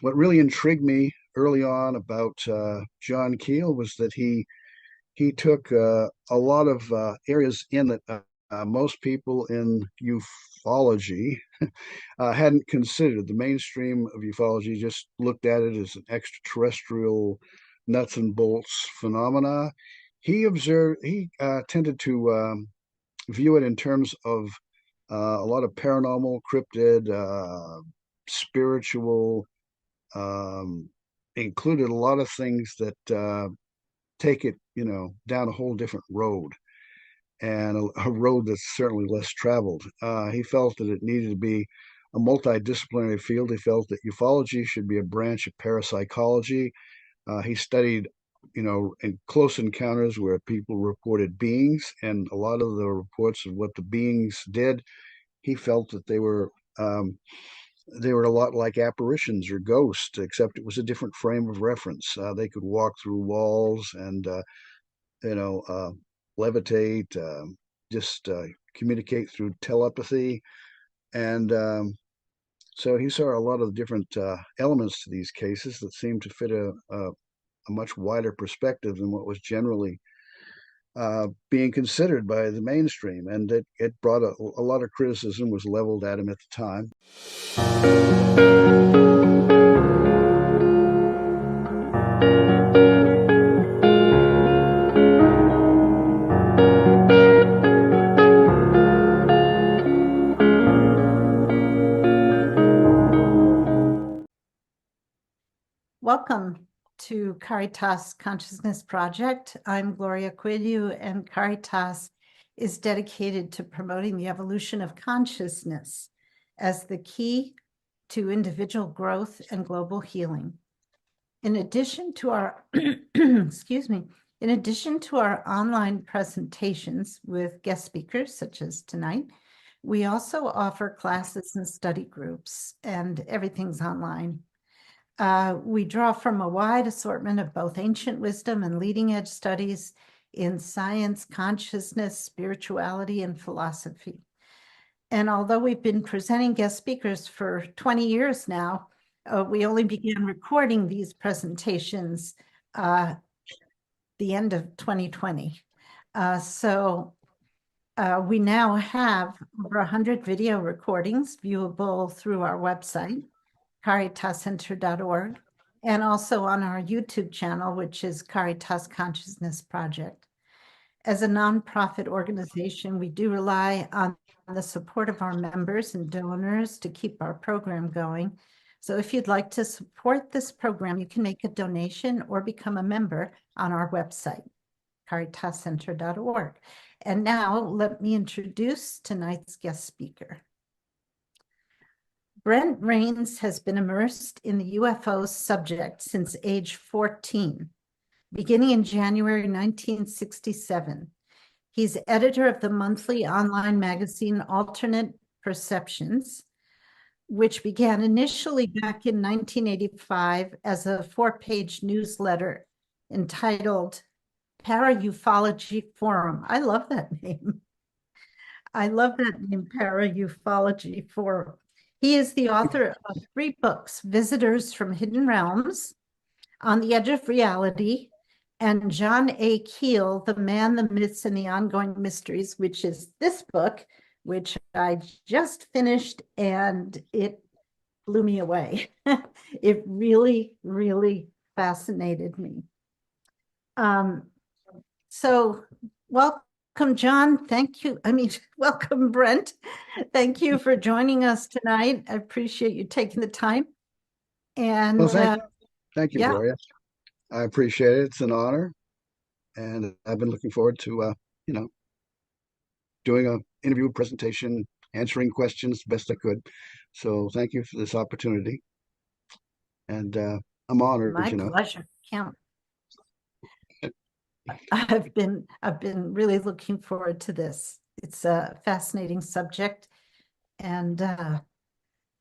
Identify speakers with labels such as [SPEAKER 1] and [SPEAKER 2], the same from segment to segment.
[SPEAKER 1] what really intrigued me early on about John Keel was that he took a lot of areas in that most people in ufology hadn't considered. The mainstream of ufology just looked at it as an extraterrestrial nuts and bolts phenomena. He tended to view it in terms of a lot of paranormal, cryptid, spiritual, um, included a lot of things that take it, down a whole different road and a road that's certainly less traveled. He felt that it needed to be a multidisciplinary field. He felt that ufology should be a branch of parapsychology. He studied, in close encounters where people reported beings, and a lot of the reports of what the beings did, he felt that they were a lot like apparitions or ghosts, except it was a different frame of reference. They could walk through walls and you know, levitate, just communicate through telepathy. And so he saw a lot of different elements to these cases that seemed to fit a much wider perspective than what was generally being considered by the mainstream. And it brought a lot of criticism was leveled at him at the time.
[SPEAKER 2] Welcome to Caritas Consciousness Project. I'm Gloria Quillu, and Caritas is dedicated to promoting the evolution of consciousness as the key to individual growth and global healing. In addition to our, excuse me, in addition to our online presentations with guest speakers such as tonight, we also offer classes and study groups, and everything's online. We draw from a wide assortment of both ancient wisdom and leading edge studies in science, consciousness, spirituality, and philosophy. And although we've been presenting guest speakers for 20 years now, we only began recording these presentations the end of 2020. We now have over 100 video recordings viewable through our website, caritascenter.org, and also on our YouTube channel, which is Caritas Consciousness Project. As a nonprofit organization, we do rely on the support of our members and donors to keep our program going. So if you'd like to support this program, you can make a donation or become a member on our website, caritascenter.org. And now let me introduce tonight's guest speaker. Brent Raynes has been immersed in the UFO subject since age 14, beginning in January 1967. He's editor of the monthly online magazine Alternate Perceptions, which began initially back in 1985 as a 4-page newsletter entitled Para-Ufology Forum. I love that name. I love that name, Para-Ufology Forum. He is the author of 3 books, Visitors from Hidden Realms, On the Edge of Reality, and John A. Keel, The Man, the Myths, and the Ongoing Mysteries, which is this book, which I just finished, and it blew me away. It really, really fascinated me. So welcome, John. Thank you. Welcome, Brent. Thank you for joining us tonight. I appreciate you taking the time. And
[SPEAKER 1] Well, thank you,
[SPEAKER 2] yeah,
[SPEAKER 1] Gloria. I appreciate it. It's an honor, and I've been looking forward to doing an interview presentation, answering questions the best I could. So thank you for this opportunity, and I'm honored.
[SPEAKER 2] my pleasure. I've been really looking forward to this. It's a fascinating subject, and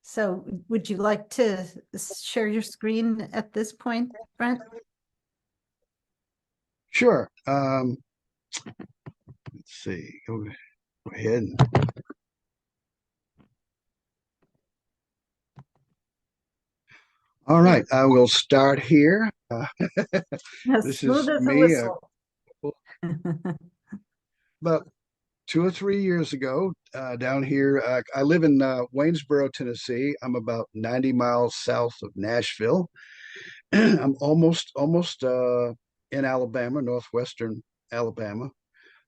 [SPEAKER 2] so would you like to share your screen at this point, Brent?
[SPEAKER 1] Sure. Let's see. Go ahead. All right, I will start here.
[SPEAKER 2] As
[SPEAKER 1] This
[SPEAKER 2] smooth
[SPEAKER 1] is
[SPEAKER 2] as a
[SPEAKER 1] me
[SPEAKER 2] whistle.
[SPEAKER 1] about 2 or 3 years ago down here. I live in Waynesboro, Tennessee. I'm about 90 miles south of Nashville. I'm almost in Alabama, northwestern Alabama,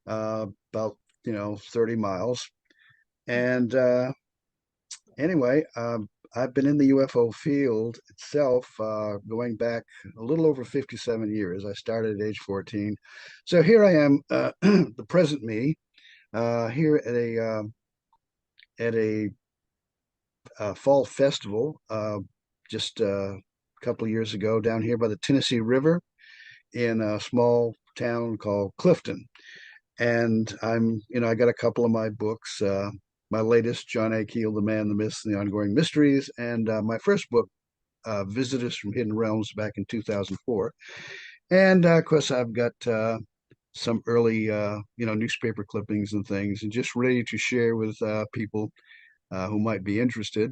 [SPEAKER 1] about 30 miles. And anyway, I've been in the UFO field itself going back a little over 57 years. I started at age 14. So here I am, the present me, here at a fall festival just a couple of years ago down here by the Tennessee River in a small town called Clifton. And I got a couple of my books. My latest, John A. Keel, The Man, the Myths, and the Ongoing Mysteries, and my first book, Visitors from Hidden Realms, back in 2004. And of course, I've got some early, newspaper clippings and things, and just ready to share with people who might be interested.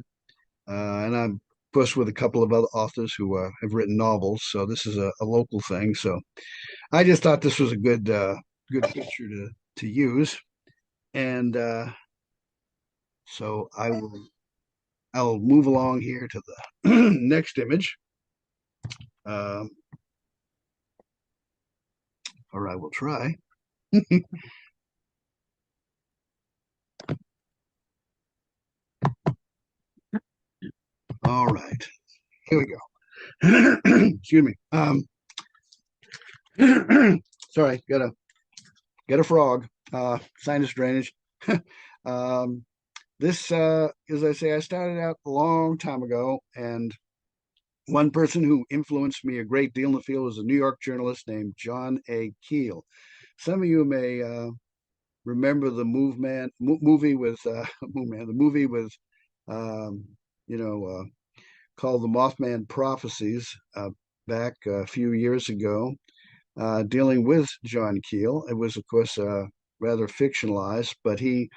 [SPEAKER 1] And I'm, of course, with a couple of other authors who have written novels. So this is a local thing. So I just thought this was a good picture to use. And so I'll move along here to the next image. Um, or I will try. All right, here we go. Excuse me. Sorry, got a frog. Sinus drainage. um, this, as I say, I started out a long time ago, and one person who influenced me a great deal in the field was a New York journalist named John A. Keel. Some of you may remember the movie with the movie with um, you know called the Mothman Prophecies back a few years ago, dealing with John Keel. It was, of course, rather fictionalized, but he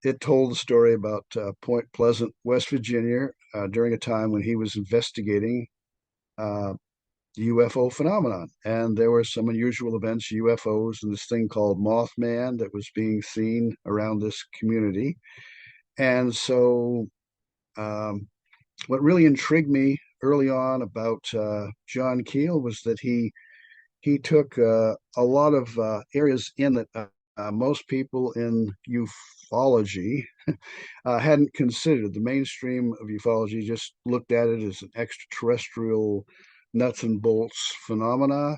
[SPEAKER 1] it told the story about Point Pleasant, West Virginia, during a time when he was investigating uh, the UFO phenomenon. And there were some unusual events, UFOs, and this thing called Mothman that was being seen around this community. And so, what really intrigued me early on about John Keel was that he took a lot of areas in that most people in ufology hadn't considered. The mainstream of ufology just looked at it as an extraterrestrial nuts and bolts phenomena.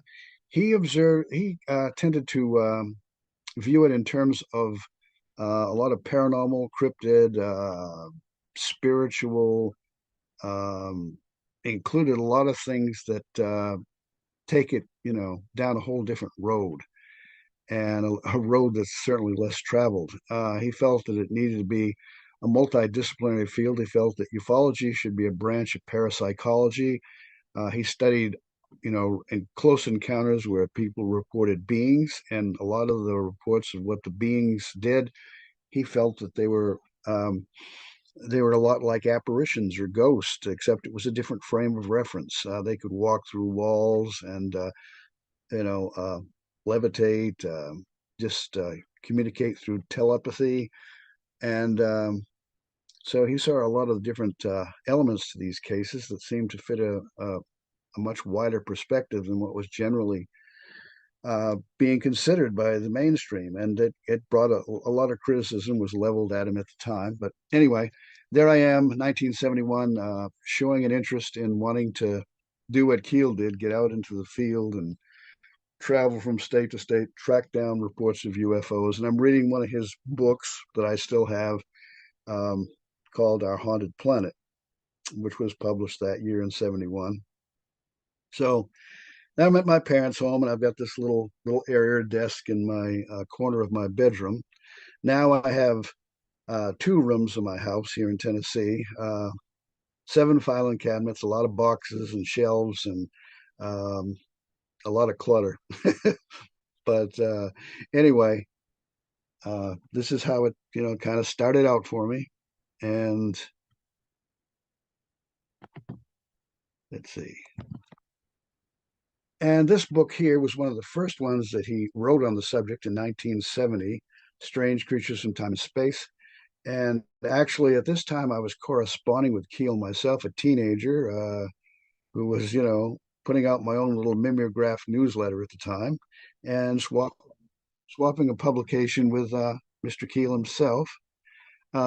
[SPEAKER 1] He tended to view it in terms of a lot of paranormal, cryptid, spiritual, um, included a lot of things that take it, down a whole different road, and a road that's certainly less traveled. He felt that it needed to be a multidisciplinary field. He felt that ufology should be a branch of parapsychology. He studied, in close encounters where people reported beings, and a lot of the reports of what the beings did, he felt that they were a lot like apparitions or ghosts, except it was a different frame of reference. They could walk through walls and you know, uh, levitate, just communicate through telepathy. And so he saw a lot of different elements to these cases that seemed to fit a much wider perspective than what was generally being considered by the mainstream. And it brought a lot of criticism was leveled at him at the time. But anyway, there I am, 1971, showing an interest in wanting to do what Keel did, get out into the field and travel from state to state, track down reports of UFOs. And I'm reading one of his books that I still have, um, called Our Haunted Planet, which was published that year in 71. So now I'm at my parents' home, and I've got this little area desk in my corner of my bedroom. Now I have two rooms in my house here in Tennessee, seven filing cabinets, a lot of boxes and shelves, and um, a lot of clutter. But anyway, this is how it, kind of started out for me. And let's see. And this book here was one of the first ones that he wrote on the subject in 1970, Strange Creatures from Time and Space. And actually, at this time, I was corresponding with Keel myself, a teenager who was, putting out my own little mimeograph newsletter at the time and swapping a publication with Mr. Keel himself.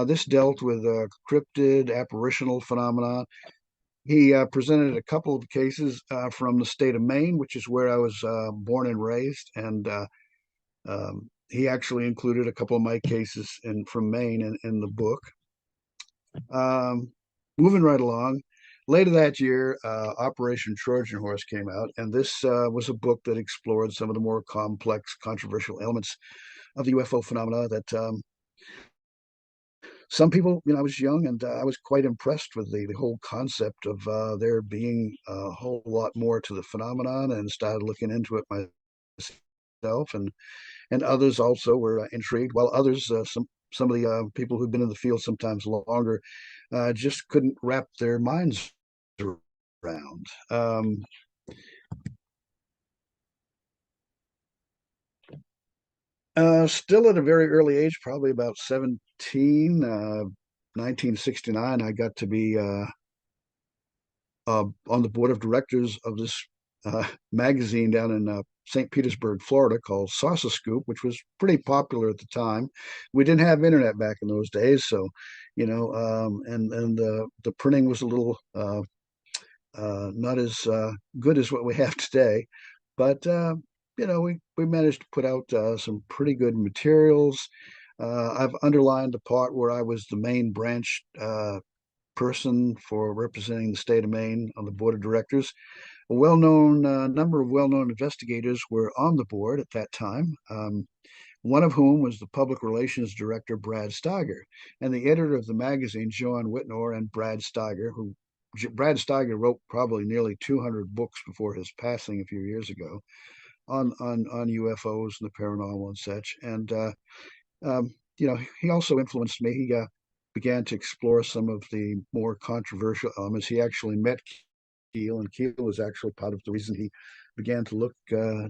[SPEAKER 1] This dealt with cryptid apparitional phenomena. He presented a couple of cases from the state of Maine, which is where I was born and raised, and he actually included a couple of my cases from Maine in the book. Moving right along, later that year, Operation Trojan Horse came out, and this was a book that explored some of the more complex, controversial elements of the UFO phenomena that some people, I was young and I was quite impressed with the whole concept of there being a whole lot more to the phenomenon, and started looking into it myself. And others also were intrigued, while others, some of the people who've been in the field sometimes longer, just couldn't wrap their minds around. Still at a very early age, probably about 17, 1969, I got to be on the board of directors of this magazine down in St. Petersburg, Florida, called Saucer Scoop, which was pretty popular at the time. We didn't have internet back in those days, so and the printing was a little not as good as what we have today, but we managed to put out some pretty good materials. I've underlined the part where I was the main branch person for representing the state of Maine on the board of directors. A well-known number of well-known investigators were on the board at that time. One of whom was the public relations director, Brad Steiger, and the editor of the magazine, John Whitnor, and Brad Steiger wrote probably nearly 200 books before his passing a few years ago on UFOs and the paranormal and such. And he also influenced me. He began to explore some of the more controversial elements. He actually met Keel, and Keel was actually part of the reason he began to look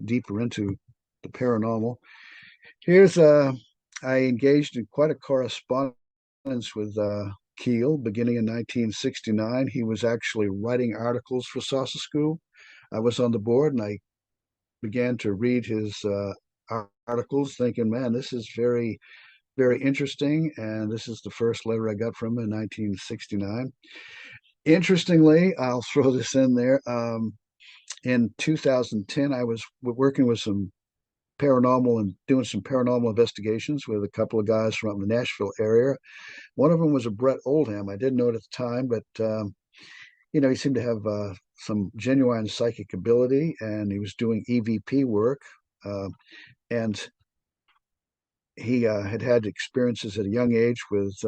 [SPEAKER 1] deeper into the paranormal. I engaged in quite a correspondence with Keel beginning in 1969. He was actually writing articles for Saucer School. I was on the board, and I began to read his articles, thinking, man, this is very, very interesting. And this is the first letter I got from him in 1969. Interestingly, I'll throw this in there. In 2010, I was working with some paranormal and doing some paranormal investigations with a couple of guys from the Nashville area. One of them was a Brett Oldham. I didn't know it at the time, but he seemed to have some genuine psychic ability, and he was doing EVP work. And he had experiences at a young age with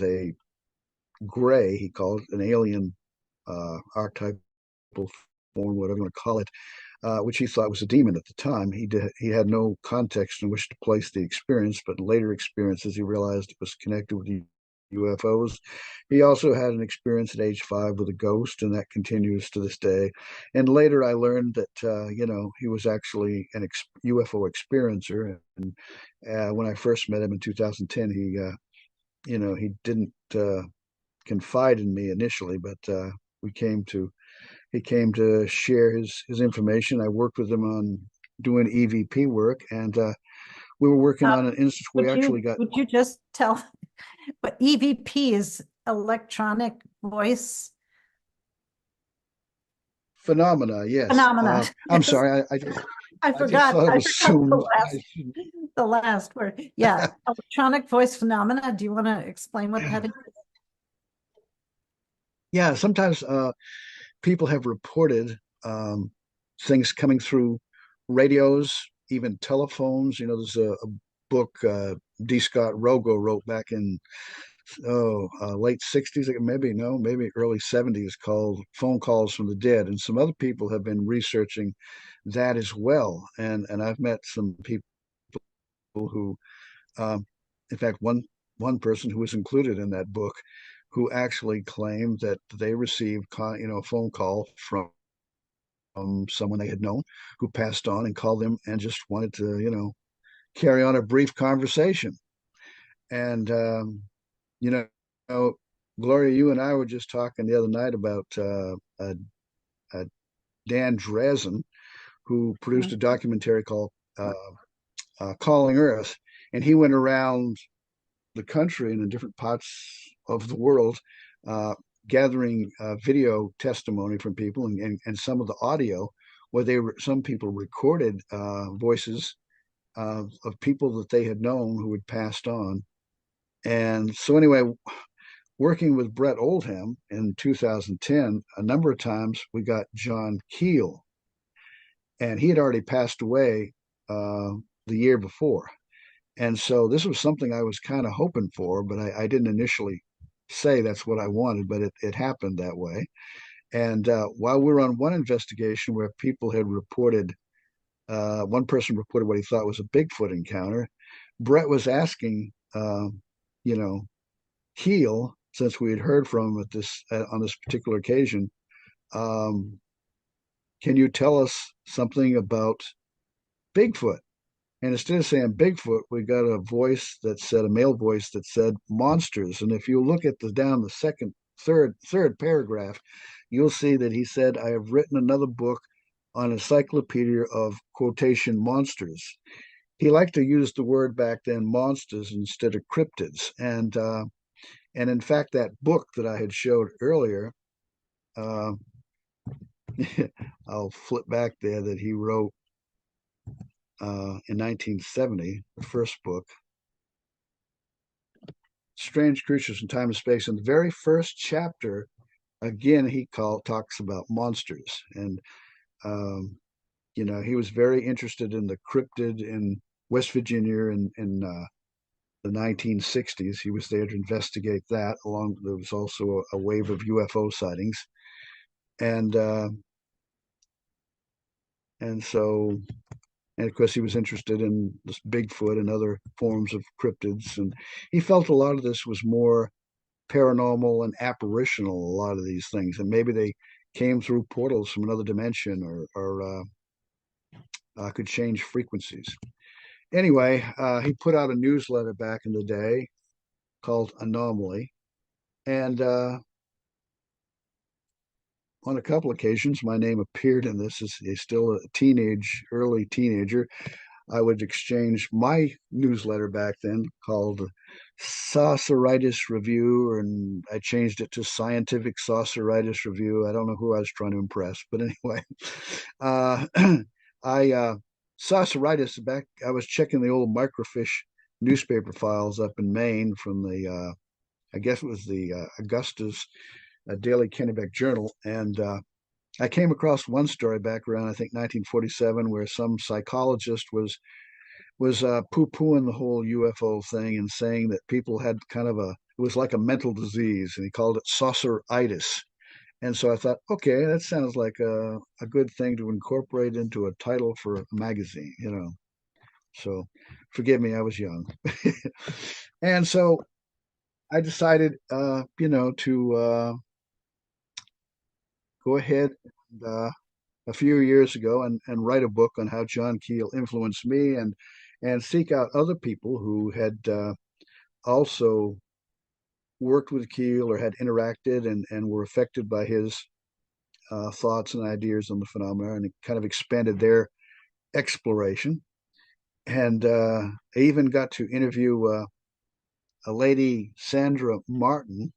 [SPEAKER 1] a gray, he called it, an alien archetypal form, whatever you want to call it, which he thought was a demon at the time. He had no context in which to place the experience, but in later experiences he realized it was connected with the UFOs. He also had an experience at age 5 with a ghost, and that continues to this day. And later I learned that he was actually an UFO experiencer. And when I first met him in 2010, he didn't confide in me initially, but he came to share his information. I worked with him on doing EVP work, and we were working on an instance where we actually got.
[SPEAKER 2] Would you just tell what EVP is? Electronic voice
[SPEAKER 1] Phenomena, yes.
[SPEAKER 2] Phenomena.
[SPEAKER 1] I'm sorry,
[SPEAKER 2] I forgot.
[SPEAKER 1] thought it was assumed.
[SPEAKER 2] The last word. Yeah, electronic voice phenomena. Do you want to explain what that is?
[SPEAKER 1] Yeah, sometimes people have reported things coming through radios, even telephones. There's a book D. Scott Rogo wrote back in late 60s, maybe early 70s, called Phone Calls from the Dead. And some other people have been researching that as well. And I've met some people who, in fact, one person who was included in that book, who actually claimed that they received, a phone call from someone they had known who passed on and called them and just wanted to, carry on a brief conversation. And you know, Gloria, you and I were just talking the other night about uh, Dan Drazen, who produced a
[SPEAKER 2] Mhm.
[SPEAKER 1] documentary called Calling Earth, and he went around the country and in different parts of the world, uh, gathering video testimony from people and some of the audio where some people recorded voices of people that they had known who had passed on. And so anyway, working with Brett Oldham in 2010, a number of times we got John Keel, and he had already passed away the year before. And so this was something I was kind of hoping for, but I didn't initially say that's what I wanted, but it happened that way. And while we were on one investigation where people had reported, one person reported what he thought was a Bigfoot encounter, Brett was asking, you know, Keel, since we had heard from him at this on this particular occasion, um, can you tell us something about Bigfoot? And instead of saying Bigfoot, we got a voice that said, a male voice that said monsters. And if you look at the down the third paragraph, you'll see that he said, I have written another book on encyclopedia of quotation monsters. He liked to use the word back then monsters instead of cryptids. And in fact, that book that I had showed earlier, uh, I'll flip back there, that he wrote in 1970, the first book, Strange Creatures in Time and Space. In the very first chapter, again, talks about monsters. And, he was very interested in the cryptid in West Virginia in the 1960s. He was there to investigate that. There was also a wave of UFO sightings. And, uh, and so and of course he was interested in this Bigfoot and other forms of cryptids, and he felt a lot of this was more paranormal and apparitional, a lot of these things, and maybe they came through portals from another dimension, or could change frequencies. Anyway, he put out a newsletter back in the day called Anomaly, and on a couple occasions my name appeared in this. As he's still a early teenager, I would exchange my newsletter back then called Sauceritis Review, and I changed it to Scientific Sauceritis Review. I don't know who I was trying to impress, but anyway, uh, I Sauceritis back. I was checking the old microfiche newspaper files up in Maine from the I guess it was the Augustus Daily Kennebec Journal, and I came across one story back around, I think, 1947, where some psychologist was poo-pooing the whole UFO thing and saying that people had kind of it was like a mental disease, and he called it sauceritis. And so I thought, okay, that sounds like a good thing to incorporate into a title for a magazine. So forgive me, I was young. And so I decided, to go ahead and, a few years ago, and write a book on how John Keel influenced me, and seek out other people who had also worked with Keel or had interacted and were affected by his thoughts and ideas on the phenomena, and it kind of expanded their exploration. And I even got to interview a lady, Sandra Martin.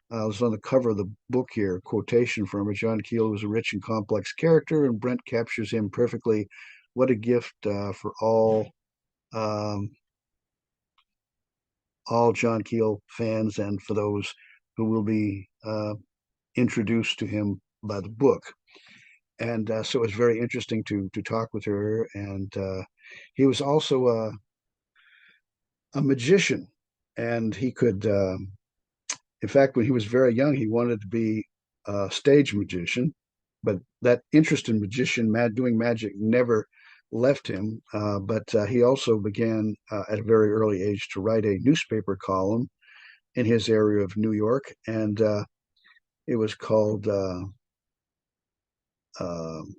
[SPEAKER 1] Was on the cover of the book here, quotation from her. John Keel was a rich and complex character, and Brent captures him perfectly. What a gift for um, all John Keel fans, and for those who will be introduced to him by the book. And so it was very interesting to talk with her. And he was also a magician, and he could. In fact, when he was very young, he wanted to be a stage magician, but that interest in doing magic, never left him. But he also began at a very early age to write a newspaper column, in his area of New York, and it was called. Um,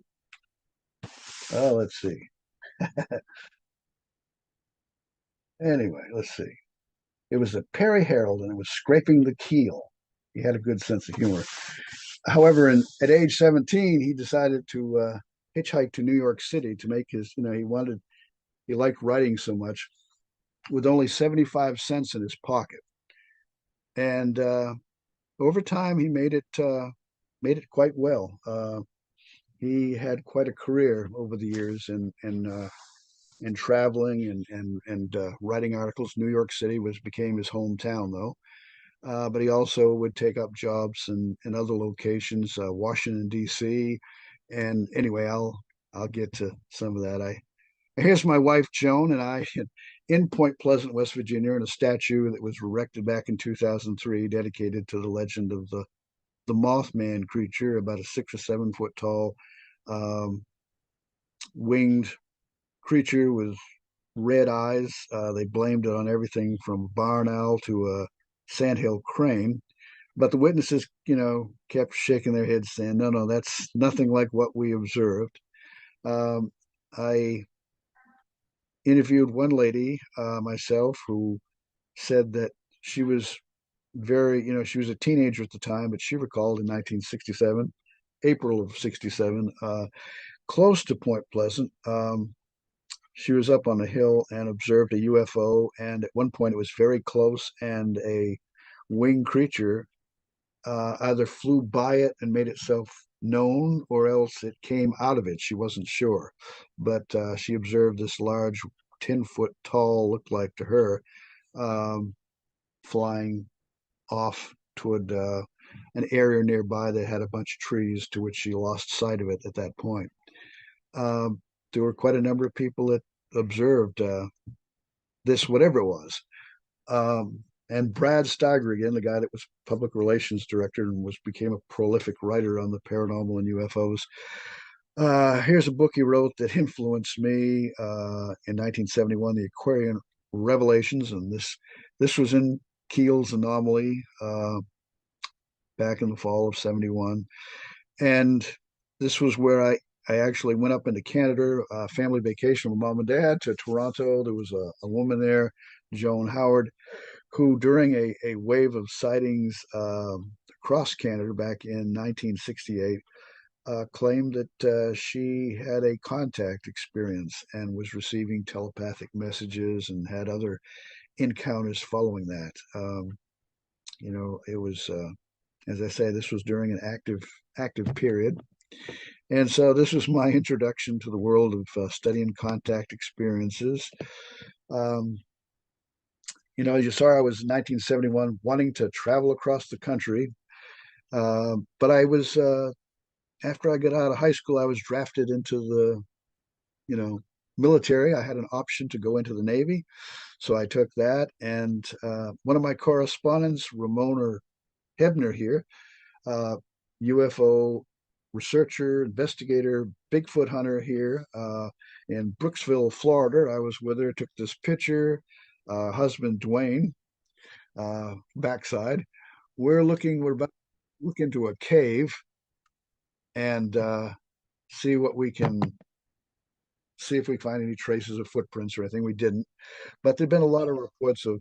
[SPEAKER 1] oh, let's see. Anyway, let's see. It was the Perry Herald, and it was scraping the keel. He had a good sense of humor. However, at age 17, he decided to hitchhike to New York City to make his. He liked writing so much with only 75 cents in his pocket, and over time he made it quite well. He had quite a career over the years in traveling and writing articles. New York City was became his hometown, though. But he also would take up jobs in other locations, Washington D.C. And anyway, I'll get to some of that. I Here's my wife Joan and I in Point Pleasant, West Virginia, in a statue that was erected back in 2003, dedicated to the legend of the Mothman creature, about a 6 or 7 foot tall um, winged creature with red eyes. They blamed it on everything from barn owl to a sandhill crane. But the witnesses, kept shaking their heads, saying, "No, no, that's nothing like what we observed." I interviewed one lady myself who said that she was she was a teenager at the time, but she recalled in 1967, April of 67, close to Point Pleasant. She was up on a hill and observed a UFO, and at one point it was very close, and a winged creature either flew by it and made itself known, or else it came out of it. She wasn't sure, but she observed this large, 10-foot tall, looked like to her, um, flying off toward an area nearby that had a bunch of trees, to which she lost sight of it at that point. There were quite a number of people that observed this, whatever it was. And Brad Steiger, again, the guy that was public relations director and became a prolific writer on the paranormal and UFOs. Here's a book he wrote that influenced me in 1971, The Aquarian Revelations, and this was in Keel's Anomaly back in the fall of 71. And this was where I actually went up into Canada, family vacation with mom and dad to Toronto. There was a woman there, Joan Howard, who during a wave of sightings across Canada back in 1968 claimed that she had a contact experience and was receiving telepathic messages and had other encounters following that. It was, as I say, this was during an active period. And so this was my introduction to the world of studying contact experiences. Um, as you saw, I was in 1971 wanting to travel across the country. But after I got out of high school, I was drafted into the military. I had an option to go into the Navy. So I took that. And one of my correspondents, Ramona Hebner here, UFO researcher, investigator, Bigfoot hunter here in Brooksville, Florida. I was with her, took this picture. Husband Dwayne, backside. We're about to look into a cave and see what we can see if we find any traces of footprints or anything. We didn't, but there've been a lot of reports of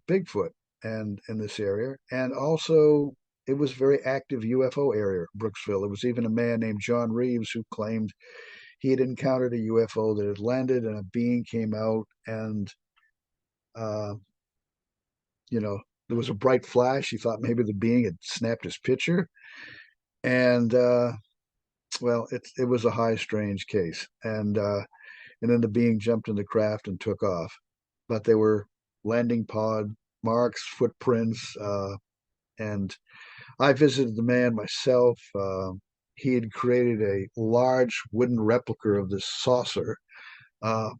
[SPEAKER 1] Bigfoot and in this area, and also it was a very active UFO area, Brooksville. There was even a man named John Reeves who claimed he had encountered a UFO that had landed and a being came out and uh, there was a bright flash. He thought maybe the being had snapped his picture, and well, it was a high strange case, and then the being jumped in the craft and took off, but they were landing pod marks, footprints, and I visited the man myself. He had created a large wooden replica of this saucer uh,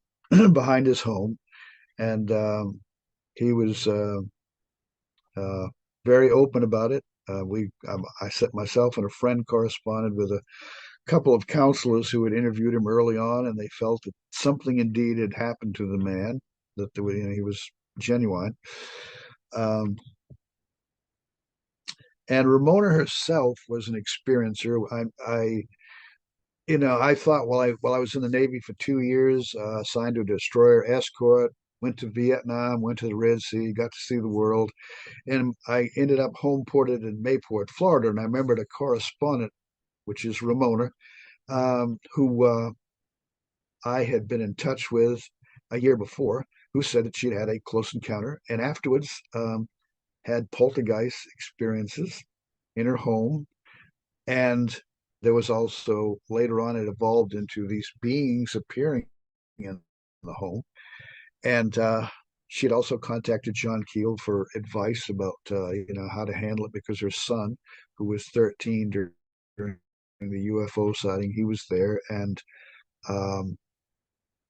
[SPEAKER 1] behind his home, and he was uh, very open about it. I set myself and a friend corresponded with a couple of counselors who had interviewed him early on, and they felt that something indeed had happened to the man, that he was genuine. Um, And Ramona herself was an experiencer. I thought while I was in the Navy for 2 years, assigned to a destroyer escort, went to Vietnam, went to the Red Sea, got to see the world, and I ended up home ported in Mayport, Florida. And I remembered a correspondent, which is Ramona, who I had been in touch with a year before, who said that she'd had a close encounter and afterwards had poltergeist experiences in her home. And there was also later on, it evolved into these beings appearing in the home. And she'd also contacted John Keel for advice about how to handle it because her son, who was 13 during the UFO sighting, he was there, and um,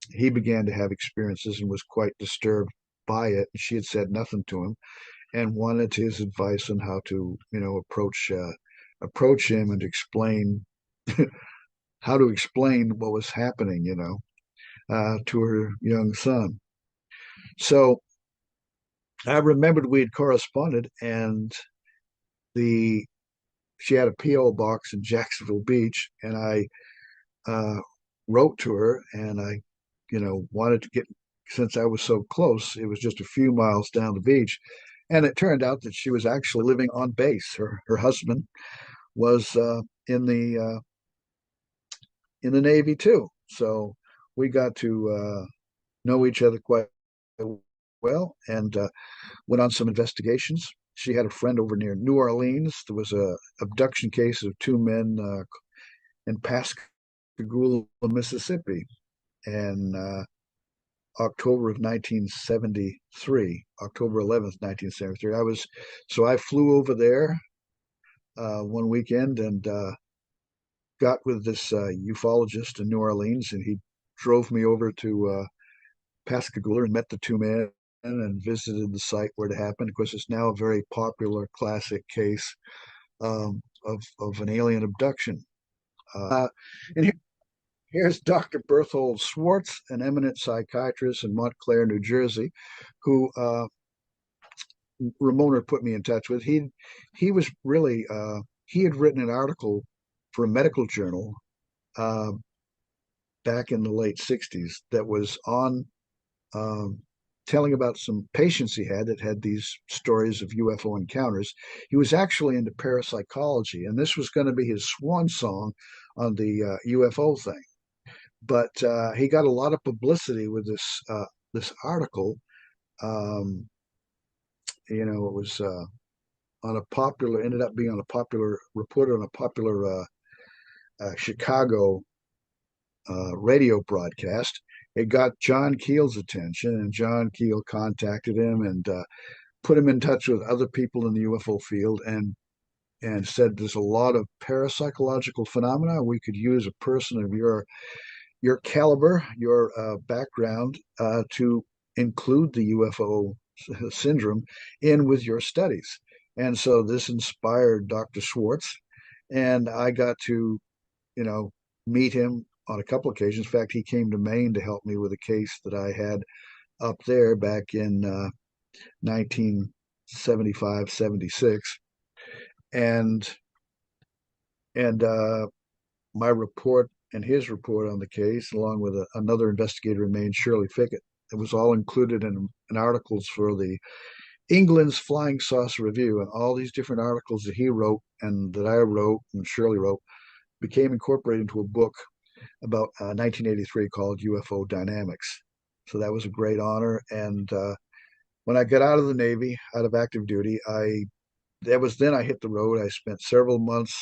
[SPEAKER 1] he began to have experiences and was quite disturbed by it. She had said nothing to him and wanted his advice on how to approach him and explain how to explain what was happening, to her young son. So I remembered we had corresponded, and the she had a PO box in Jacksonville Beach, and I uh, wrote to her, and I, wanted to get, since I was so close, it was just a few miles down the beach, and it turned out that she was actually living on base. Her husband was in the Navy too, so we got to know each other quite well, and went on some investigations. She had a friend over near New Orleans. There was a abduction case of two men in Pascagoula, Mississippi, in October of 1973, October 11th, 1973. I flew over there one weekend and got with this ufologist in New Orleans, and he drove me over to Pascagoula and met the two men and visited the site where it happened. Of course, it's now a very popular classic case of an alien abduction. And here's Dr. Berthold Schwartz, an eminent psychiatrist in Montclair, New Jersey, who Ramona put me in touch with. He was really he had written an article for a medical journal uh, back in the late '60s that was on um, telling about some patients he had that had these stories of UFO encounters. He was actually into parapsychology, and this was going to be his swan song on the UFO thing. But he got a lot of publicity with this article. Um, it was on a popular, ended up being on a popular reported on a popular Chicago radio broadcast. It got John Keel's attention, and John Keel contacted him and put him in touch with other people in the UFO field, and said there's a lot of parapsychological phenomena. We could use a person of your caliber, your background, to include the UFO syndrome in with your studies. And so this inspired Dr. Schwartz, and I got to, meet him on a couple occasions. In fact, he came to Maine to help me with a case that I had up there back in 1975, 76. And and my report and his report on the case, along with another investigator in Maine, Shirley Fickett. It was all included in articles for the England's Flying Saucer Review, and all these different articles that he wrote and that I wrote and Shirley wrote became incorporated into a book about 1983 called UFO Dynamics. So that was a great honor. And when I got out of the Navy, out of active duty, that was then I hit the road. I spent several months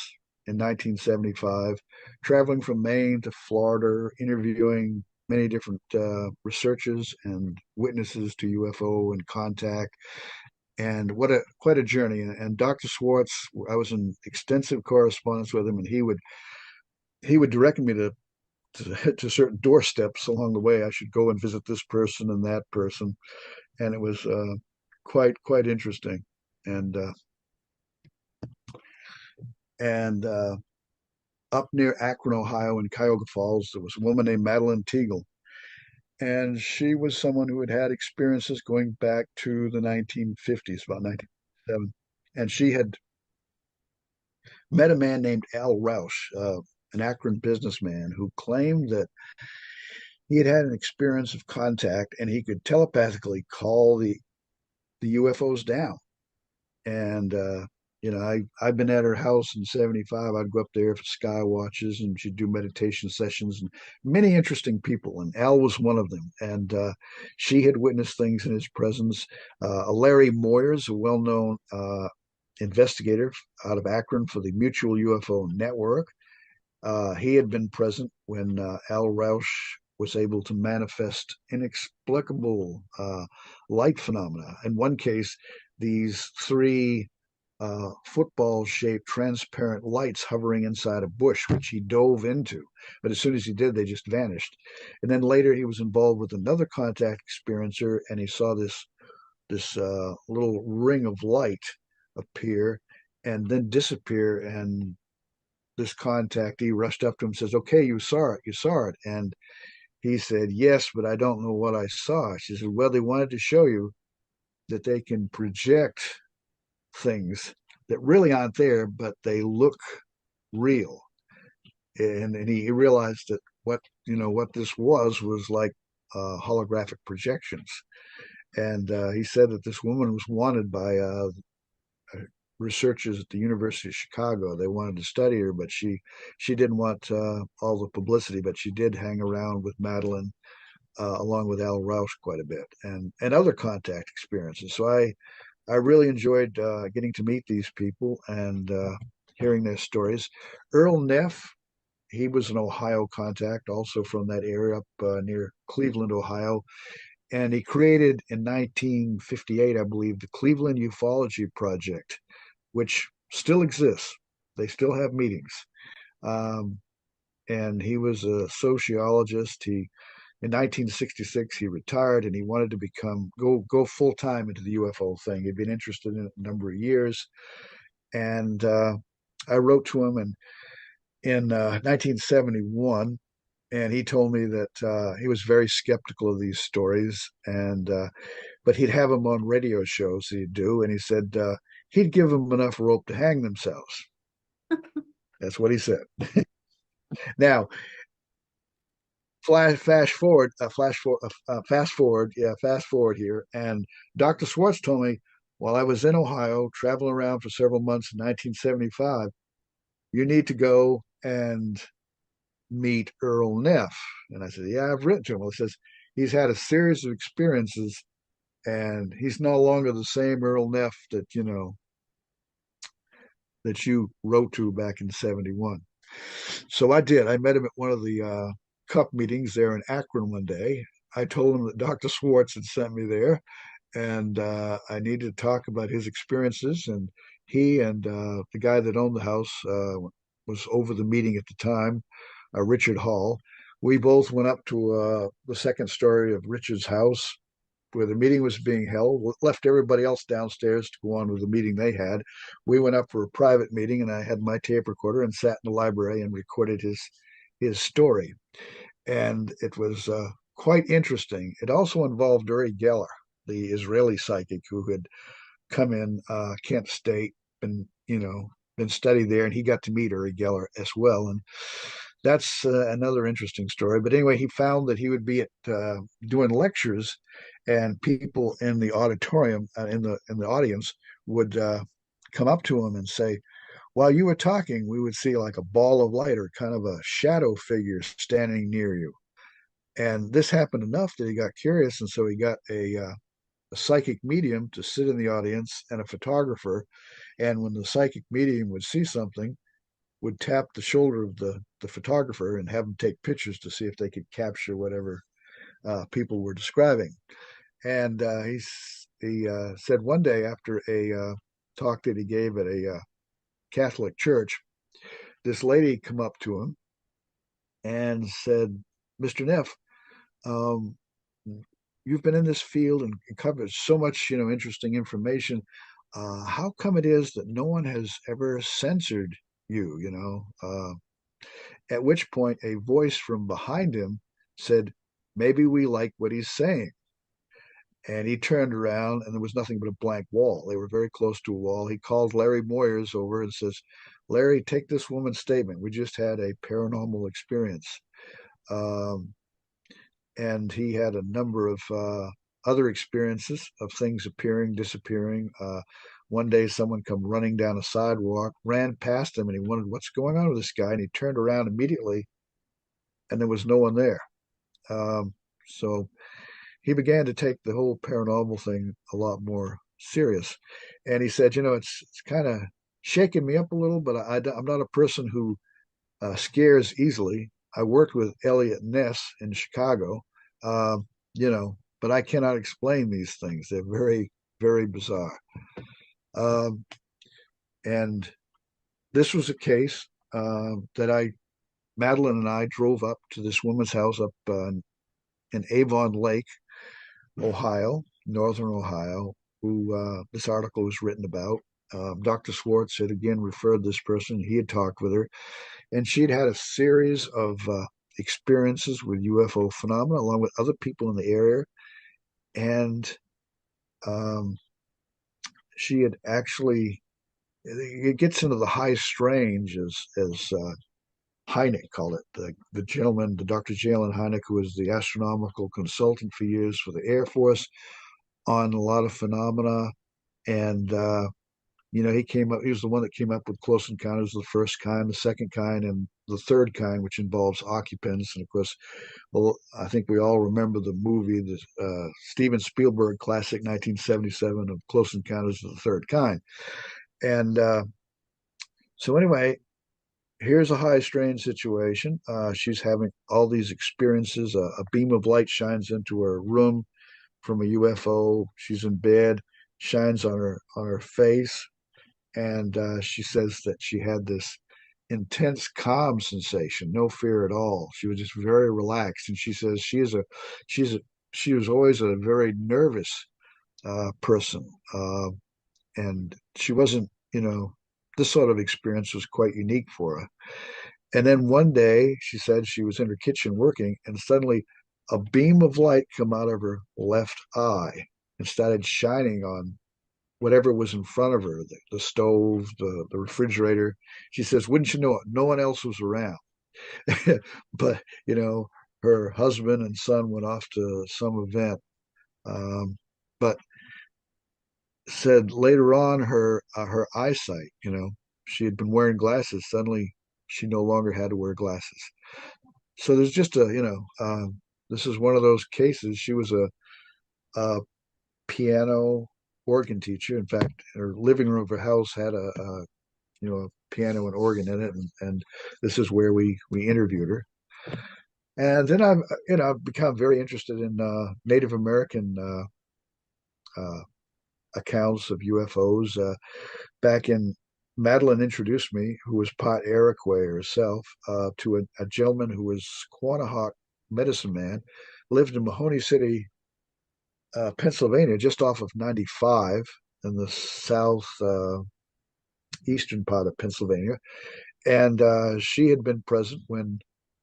[SPEAKER 1] in 1975 traveling from Maine to Florida, interviewing many different researchers and witnesses to UFO and contact. And quite a journey. And Dr. Schwartz, I was in extensive correspondence with him, and he would direct me to certain doorsteps along the way. I should go and visit this person and that person, and it was quite interesting. And and up near Akron, Ohio, in Cuyahoga Falls, there was a woman named Madeline Teagle, and she was someone who had experiences going back to the 1950s, about 1957, and she had met a man named Al Roush, an Akron businessman who claimed that he had had an experience of contact and he could telepathically call the UFOs down. And I've been at her house in '75. I'd go up there for sky watches, and she'd do meditation sessions, and many interesting people. And Al was one of them. And she had witnessed things in his presence. Larry Moyers, a well-known investigator out of Akron for the Mutual UFO Network, he had been present when Al Roush was able to manifest inexplicable light phenomena. In one case, these three football shaped transparent lights hovering inside a bush, which he dove into. But as soon as he did, they just vanished. And then later, he was involved with another contact experiencer, and he saw this little ring of light appear and then disappear. And this contactee rushed up to him and says, "Okay, you saw it." And he said, "Yes, but I don't know what I saw." She said, "Well, they wanted to show you that they can project things that really aren't there, but they look real." And he realized that what this was like holographic projections. And he said that this woman was wanted by researchers at the University of Chicago. They wanted to study her, but she didn't want all the publicity. But she did hang around with Madeline, along with Al Rouse, quite a bit, and other contact experiences. So I really enjoyed getting to meet these people and hearing their stories. Earl Neff, he was an Ohio contact, also from that area up near Cleveland, Ohio. And he created in 1958, I believe, the Cleveland Ufology Project, which still exists. They still have meetings. Um, and he was a sociologist. In 1966 he retired, and he wanted to go full time into the UFO thing. He'd been interested in it a number of years, and I wrote to him in 1971, and he told me that he was very skeptical of these stories, and but he'd have them on radio shows he'd do, and he said he'd give them enough rope to hang themselves. That's what he said. Now, fast forward here, and Dr. Schwartz told me while I was in Ohio, traveling around for several months in 1975, you need to go and meet Earl Neff. And I said, yeah, I've written to him. Well, he says he's had a series of experiences, and he's no longer the same Earl Neff that you wrote to back in '71. So I did. I met him at one of the cup meetings there in Akron one day. I told him that Dr. Schwartz had sent me there, and I needed to talk about his experiences. And he and the guy that owned the house was over the meeting at the time, Richard Hall. We both went up to the second story of Richard's house where the meeting was being held, left everybody else downstairs to go on with the meeting they had. We went up for a private meeting, and I had my tape recorder and sat in the library and recorded his story. And it was quite interesting. It also involved Uri Geller, the Israeli psychic who had come in Kent State and been studied there, and he got to meet Uri Geller as well. And that's another interesting story. But anyway, he found that he would be at doing lectures, and people in the auditorium, in the audience, would come up to him and say, "While you were talking, we would see like a ball of light or kind of a shadow figure standing near you." And this happened enough that he got curious, and so he got a psychic medium to sit in the audience and a photographer. And when the psychic medium would see something, would tap the shoulder of the photographer and have them take pictures to see if they could capture whatever people were describing. And he said one day after a talk that he gave at a Catholic church, this lady come up to him and said, "Mr. Neff, um, you've been in this field and covered so much, interesting information. How come it is that no one has ever censored you? At which point, a voice from behind him said, "Maybe we like what he's saying." And he turned around, and there was nothing but a blank wall. They were very close to a wall. He called Larry Moyers over and says, Larry, take this woman's statement. We just had a paranormal experience. Um, and he had a number of other experiences of things appearing, disappearing. One day, someone come running down a sidewalk, ran past him, and he wondered what's going on with this guy. And he turned around immediately, and there was no one there. So he began to take the whole paranormal thing a lot more serious. And he said, it's kind of shaking me up a little, but I'm not a person who scares easily. I worked with Elliot Ness in Chicago, um, but I cannot explain these things. They're very, very bizarre. Um, and this was a case that Madeline and I drove up to this woman's house up in Avon Lake, Ohio, northern Ohio, who this article was written about. Dr. Swartz had again referred this person. He had talked with her, and she'd had a series of experiences with UFO phenomena along with other people in the area. And um, she had actually, it gets into the high strange as Hynek called it. The gentleman, the Dr. Jalen Hynek, who was the astronomical consultant for years for the Air Force on a lot of phenomena. And he was the one that came up with close encounters of the first kind, the second kind, and the third kind, which involves occupants. And of course, well, I think we all remember the movie, the Steven Spielberg classic 1977 of Close Encounters of the Third Kind. And so anyway, here's a high strain situation. She's having all these experiences. A beam of light shines into her room from a UFO. She's in bed, shines on her face, and she says that she had this intense calm sensation, no fear at all. She was just very relaxed, and she says she's a she was always a very nervous person, and she wasn't. This sort of experience was quite unique for her. And then one day, she said she was in her kitchen working, and suddenly a beam of light come out of her left eye and started shining on whatever was in front of her, the stove, the refrigerator. She says, wouldn't you know it? No one else was around. But, her husband and son went off to some event. But said later on her eyesight, she had been wearing glasses. Suddenly she no longer had to wear glasses. So there's just this is one of those cases. She was a piano organ teacher. In fact, her living room of her house had a piano and organ in it, and this is where we interviewed her. And then I've become very interested in Native American accounts of UFOs. Back in Madeline introduced me, who was part Iroquois herself, to a gentleman who was Quanahawk medicine man, lived in Mahoney City, Pennsylvania, just off of 95 in the south eastern part of Pennsylvania. And she had been present when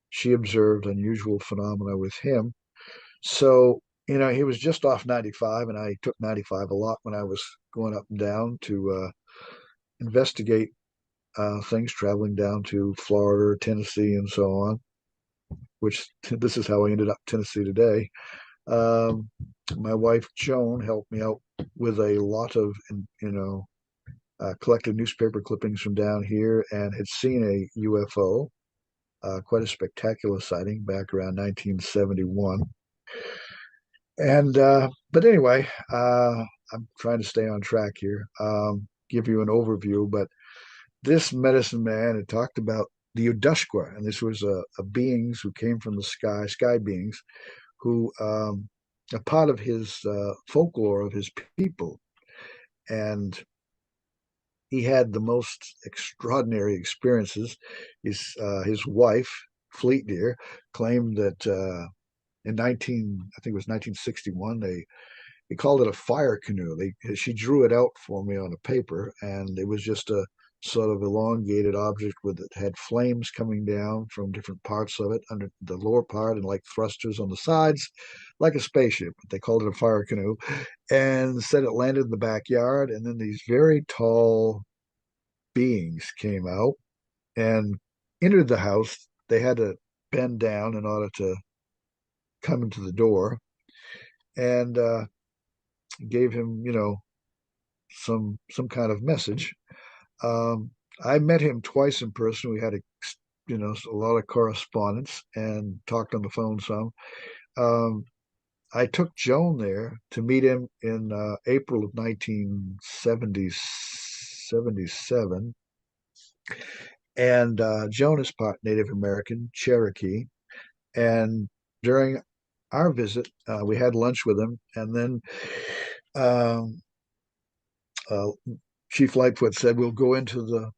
[SPEAKER 1] she observed unusual phenomena with him. So, he was just off 95, and I took 95 a lot when I was going up and down to investigate things, traveling down to Florida, Tennessee, and so on, which this is how I ended up in Tennessee today. My wife, Joan, helped me out with a lot of, collected newspaper clippings from down here and had seen a UFO, quite a spectacular sighting back around 1971. And, but anyway, I'm trying to stay on track here, give you an overview, but this medicine man had talked about the Udushqua, and this was a beings who came from the sky beings, who a part of his folklore of his people. And he had the most extraordinary experiences. His wife, Fleet Deer, claimed that in I think it was 1961, they called it a fire canoe. She drew it out for me on a paper, and it was just a sort of elongated object with it had flames coming down from different parts of it under the lower part and like thrusters on the sides, like a spaceship. They called it a fire canoe, and said it landed in the backyard, and then these very tall beings came out and entered the house. They had to bend down in order to come into the door, and gave him, some kind of message. Um, I met him twice in person. We had a lot of correspondence and talked on the phone some. Um, I took Joan there to meet him in April of 1977. And Joan is part Native American, Cherokee. And during our visit, we had lunch with him. And then um, uh, Chief Lightfoot said, "We'll go into the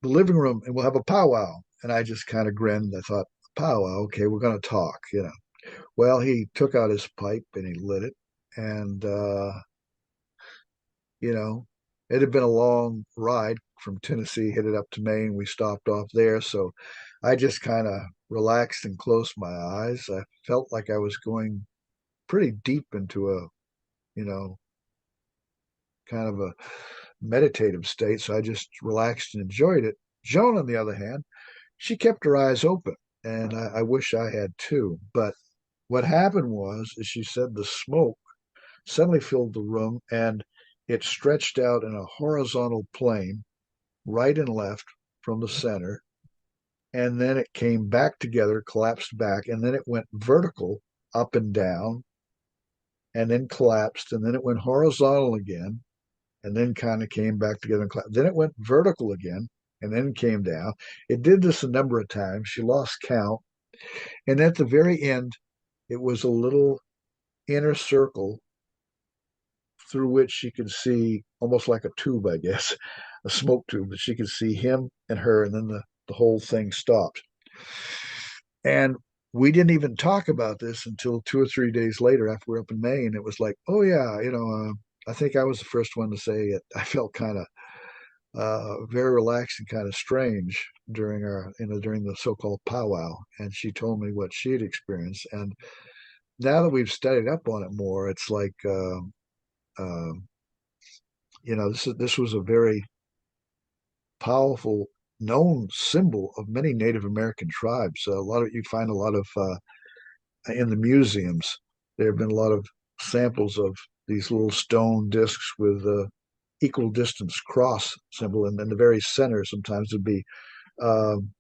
[SPEAKER 1] living room and we'll have a powwow." And I just kind of grinned. I thought, powwow, okay, we're going to talk. Well, he took out his pipe and he lit it. And, you know, it had been a long ride from Tennessee, headed up to Maine. We stopped off there. So I just kind of relaxed and closed my eyes. I felt like I was going pretty deep into you know, kind of a meditative state. So I just relaxed and enjoyed it. Joan, on the other hand, she kept her eyes open. And I wish I had too. But what happened was, as she said, the smoke suddenly filled the room and it stretched out in a horizontal plane, right and left from the center. And then it came back together, collapsed back, and then it went vertical up and down, and then collapsed, and then it went horizontal again, and then kind of came back together and collapsed. Then it went vertical again, and then came down. It did this a number of times. She lost count. And at the very end, it was a little inner circle through which she could see, almost like a tube, I guess, a smoke tube, but she could see him and her, and then the whole thing stopped. And we didn't even talk about this until 2 or 3 days later after we were up in Maine. It was like, oh, yeah, I think I was the first one to say it. I felt kind of very relaxed and kind of strange during the so-called powwow. And she told me what she had experienced. And now that we've studied up on it more, it's like, uh, this was a very powerful known symbol of many Native American tribes. You find a lot of in the museums. There have been a lot of samples of these little stone discs with equal distance cross symbol, and in the very center sometimes would be um,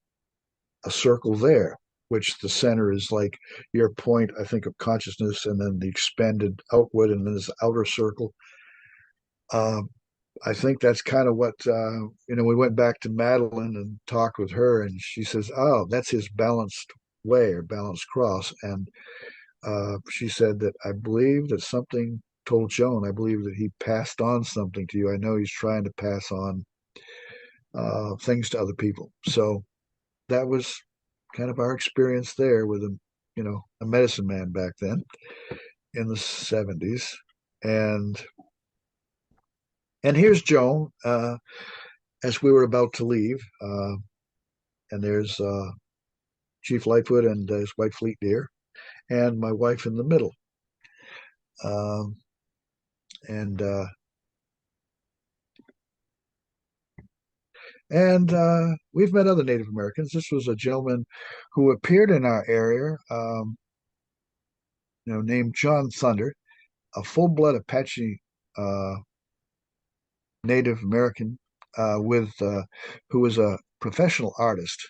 [SPEAKER 1] a circle there, which the center is like your point, I think, of consciousness, and then the expanded outward, and then this outer circle. Um, I think that's kind of what we went back to Madeline and talked with her, and she says, "Oh, that's his balanced way or balanced cross." And she said that I believe that something told Joan. I believe that he passed on something to you. I know he's trying to pass on things to other people. So that was kind of our experience there with a medicine man back then in the 70s, and here's Joan. As we were about to leave, and there's Chief Lightfoot and his wife Fleet Deer, and my wife in the middle. Um, and we've met other Native Americans. This was a gentleman who appeared in our area, named John Thunder, a full-blood Apache uh, Native American who was a professional artist.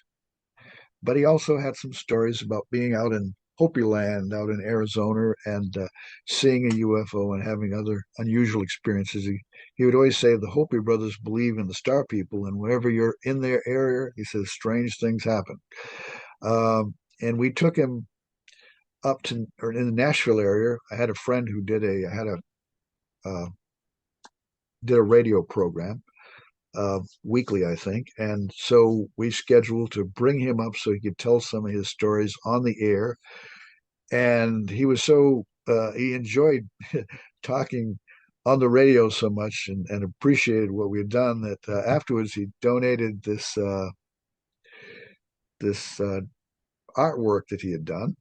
[SPEAKER 1] But he also had some stories about being out in Hopi land out in Arizona and seeing a UFO and having other unusual experiences. He would always say the Hopi brothers believe in the star people, and whenever you're in their area, he says strange things happen. And we took him up to, or in the Nashville area. I had a friend who did a radio program weekly, I think. And so we scheduled to bring him up so he could tell some of his stories on the air. And he was he enjoyed talking on the radio so much and appreciated what we had done that afterwards he donated this artwork that he had done.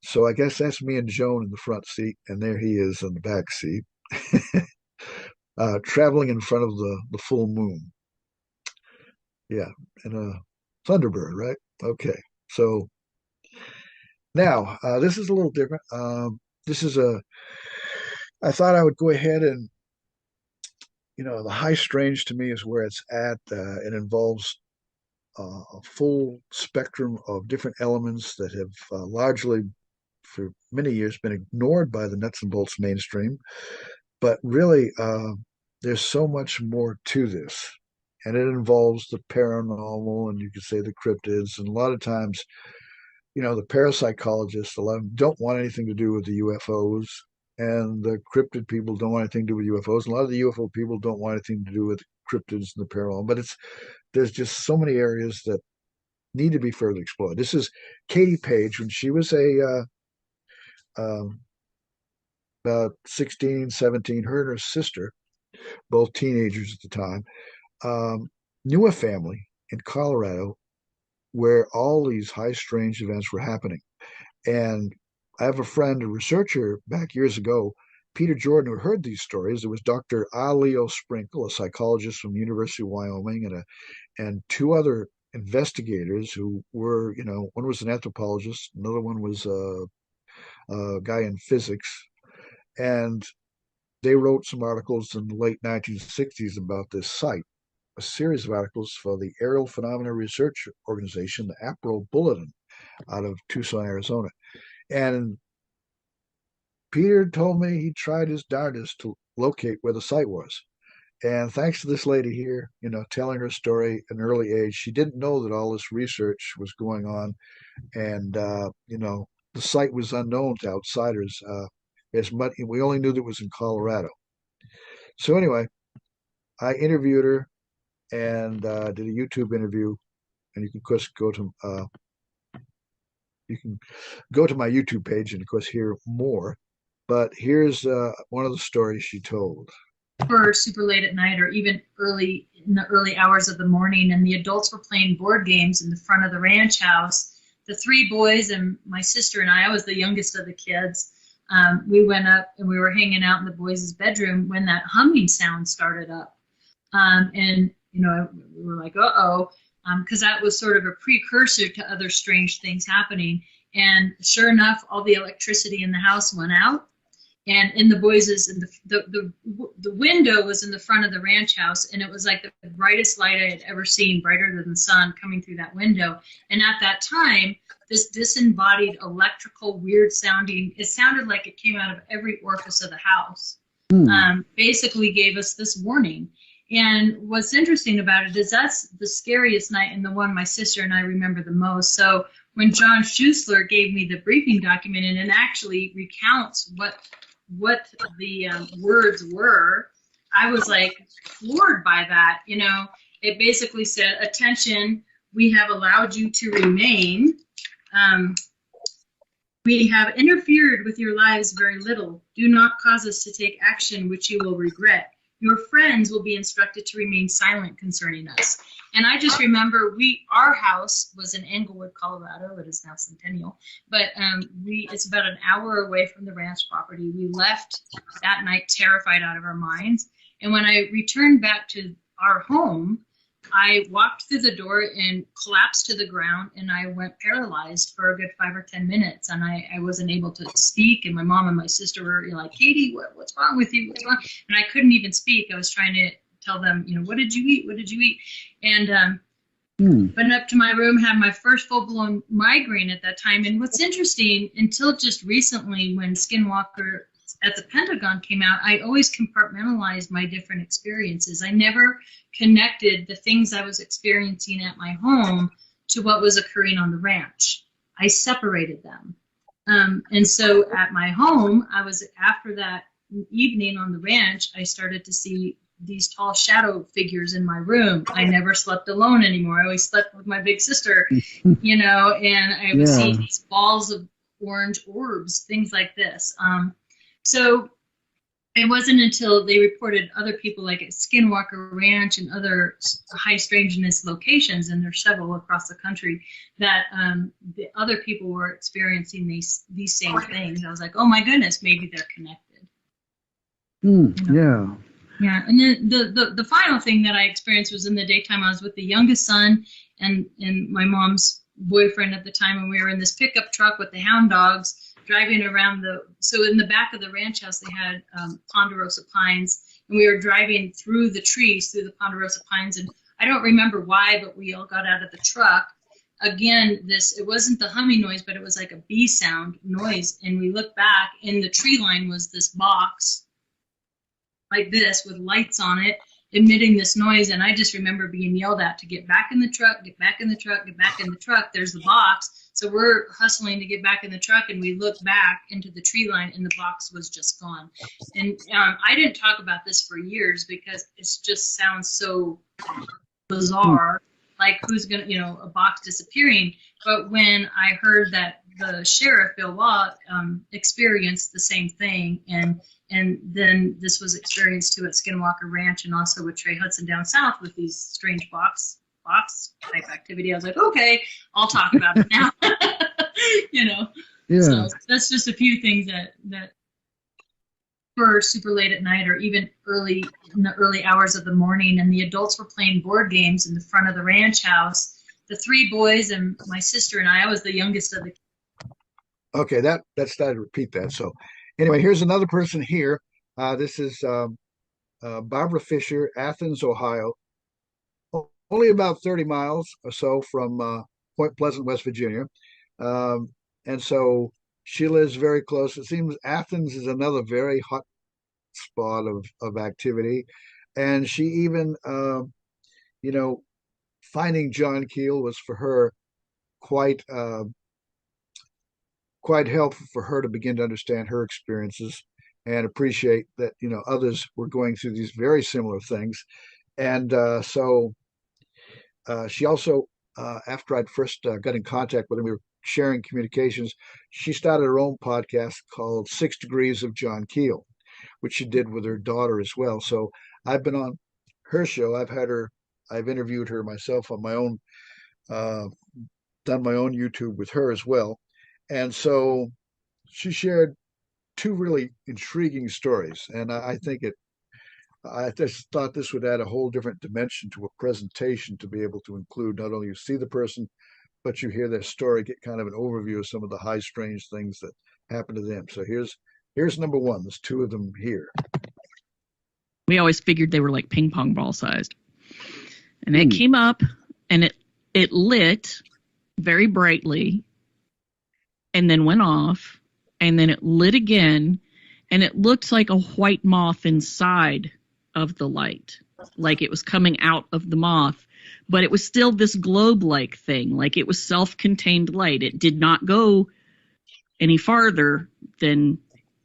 [SPEAKER 1] So I guess that's me and Joan in the front seat, and there he is in the back seat, traveling in front of the full moon. Yeah, and a Thunderbird, right? Okay. So now this is a little different. This is a. I thought I would go ahead and the high strange to me is where it's at. It involves a full spectrum of different elements that have largely, for many years, been ignored by the nuts and bolts mainstream. But really, there's so much more to this. And it involves the paranormal, and you could say the cryptids. And a lot of times, the parapsychologists, a lot of them don't want anything to do with the UFOs. And the cryptid people don't want anything to do with UFOs. And a lot of the UFO people don't want anything to do with cryptids and the paranormal. But there's just so many areas that need to be further explored. This is Katie Page when she was um, about 16, 17. Her and her sister, both teenagers at the time, knew a family in Colorado where all these high strange events were happening. And I have a friend, a researcher back years ago, Peter Jordan, who heard these stories. There was Dr. Alio Sprinkle, a psychologist from the University of Wyoming, and two other investigators who were, one was an anthropologist, another one was a guy in physics, and they wrote some articles in the late 1960s about this site, a series of articles for the Aerial Phenomena Research Organization, the APRO Bulletin, out of Tucson, Arizona. And Peter told me he tried his darndest to locate where the site was. And thanks to this lady here, telling her story at an early age, she didn't know that all this research was going on. And, the site was unknown to outsiders. As much, we only knew that it was in Colorado. So anyway, I interviewed her and did a YouTube interview. And you can, of course, go to my YouTube page and, of course, hear more. But here's one of the stories she told.
[SPEAKER 3] For super late at night or even early in the early hours of the morning, and the adults were playing board games in the front of the ranch house. The three boys and my sister and I was the youngest of the kids. We went up and we were hanging out in the boys' bedroom when that humming sound started up. And we were like, uh-oh, because that was sort of a precursor to other strange things happening. And sure enough, all the electricity in the house went out. And in the boys' in the window was in the front of the ranch house, and it was like the brightest light I had ever seen, brighter than the sun, coming through that window. And at that time, this disembodied electrical, weird sounding, it sounded like it came out of every orifice of the house, basically gave us this warning. And what's interesting about it is that's the scariest night and the one my sister and I remember the most. So when John Schuessler gave me the briefing document, and it actually recounts what the words were, I was like floored by that. It basically said, attention, we have allowed you to remain. We have interfered with your lives very little. Do not cause us to take action which you will regret. Your friends will be instructed to remain silent concerning us. And I just remember our house was in Englewood, Colorado. It is now Centennial, but it's about an hour away from the ranch property. We left that night terrified out of our minds. And when I returned back to our home, I walked through the door and collapsed to the ground, and I went paralyzed for a good 5 or 10 minutes, and I wasn't able to speak. And my mom and my sister were like, Katie, what's wrong with you? What's wrong? And I couldn't even speak. I was trying to tell them, what did you eat? What did you eat? And went up to my room, had my first full-blown migraine at that time. And what's interesting, until just recently when Skinwalker at the Pentagon came out, I always compartmentalized my different experiences. I never connected the things I was experiencing at my home to what was occurring on the ranch. I separated them. And so at my home, after that evening on the ranch, I started to see these tall shadow figures in my room. I never slept alone anymore. I always slept with my big sister, and I would see these balls of orange orbs, things like this. So it wasn't until they reported other people like at Skinwalker Ranch and other high strangeness locations, and there's several across the country, that the other people were experiencing these same things. I was like, oh my goodness, maybe they're connected.
[SPEAKER 4] Yeah.
[SPEAKER 3] Yeah, and then the final thing that I experienced was in the daytime. I was with the youngest son and my mom's boyfriend at the time, and we were in this pickup truck with the hound dogs driving around so in the back of the ranch house they had ponderosa pines, and we were driving through the trees, through the ponderosa pines, and I don't remember why, but we all got out of the truck. Again, it wasn't the humming noise, but it was like a bee sound noise, and we looked back, and the tree line was this box like this with lights on it emitting this noise, and I just remember being yelled at to get back in the truck, get back in the truck, get back in the truck. There's the box. So we're hustling to get back in the truck, and we look back into the tree line, and the box was just gone. And I didn't talk about this for years because it just sounds so bizarre, like who's gonna, a box disappearing. But when I heard that the sheriff, Bill Law, experienced the same thing, and then this was experienced too at Skinwalker Ranch and also with Trey Hudson down south with these strange box type activity. I was like, okay, I'll talk about it now.
[SPEAKER 1] Yeah.
[SPEAKER 3] So that's just a few things that were super late at night or even in the early hours of the morning, and the adults were playing board games in the front of the ranch house. The three boys and my sister and I was the youngest of the.
[SPEAKER 1] Okay, that started to repeat that. So anyway, here's another person here. This is Barbara Fisher, Athens, Ohio. Only about 30 miles or so from Point Pleasant, West Virginia. And so she lives very close. It seems Athens is another very hot spot of activity. And she even, finding John Keel was for her quite helpful for her to begin to understand her experiences and appreciate that others were going through these very similar things. And so she also, after I'd first got in contact with her, we were sharing communications. She started her own podcast called 6 Degrees of John Keel, which she did with her daughter as well. So I've been on her show. I've interviewed her myself on my own, done my own YouTube with her as well. And so she shared two really intriguing stories. And I just thought this would add a whole different dimension to a presentation to be able to include not only you see the person, but you hear their story, get kind of an overview of some of the high strange things that happen to them. So here's number one. There's two of them here.
[SPEAKER 4] We always figured they were like ping pong ball sized. And it came up and it lit very brightly and then went off, and then it lit again, and it looked like a white moth inside of the light, like it was coming out of the moth, but it was still this globe-like thing, like it was self-contained light. It did not go any farther than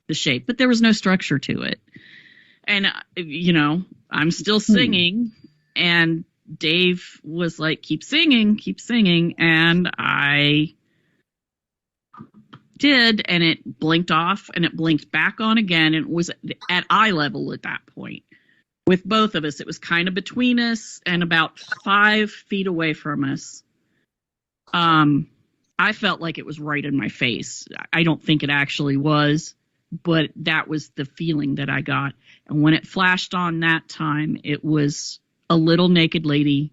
[SPEAKER 4] the shape, but there was no structure to it. And, I'm still singing, and Dave was like, keep singing, and I did, and it blinked off, and it blinked back on again, and it was at eye level at that point. With both of us, it was kind of between us and about 5 feet away from us. I felt like it was right in my face. I don't think it actually was, but that was the feeling that I got. And when it flashed on that time, it was a little naked lady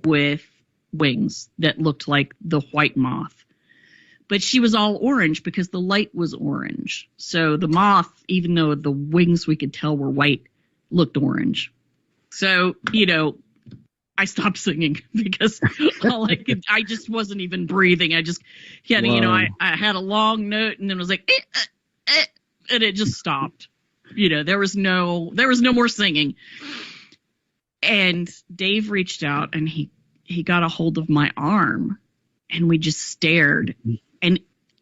[SPEAKER 4] with wings that looked like the white moth. But she was all orange because the light was orange. So the moth, even though the wings we could tell were white, looked orange. So, I stopped singing because I just wasn't even breathing. I just had, I had a long note and then was like, and it just stopped. There was no more singing. And Dave reached out and he got a hold of my arm, and we just stared. And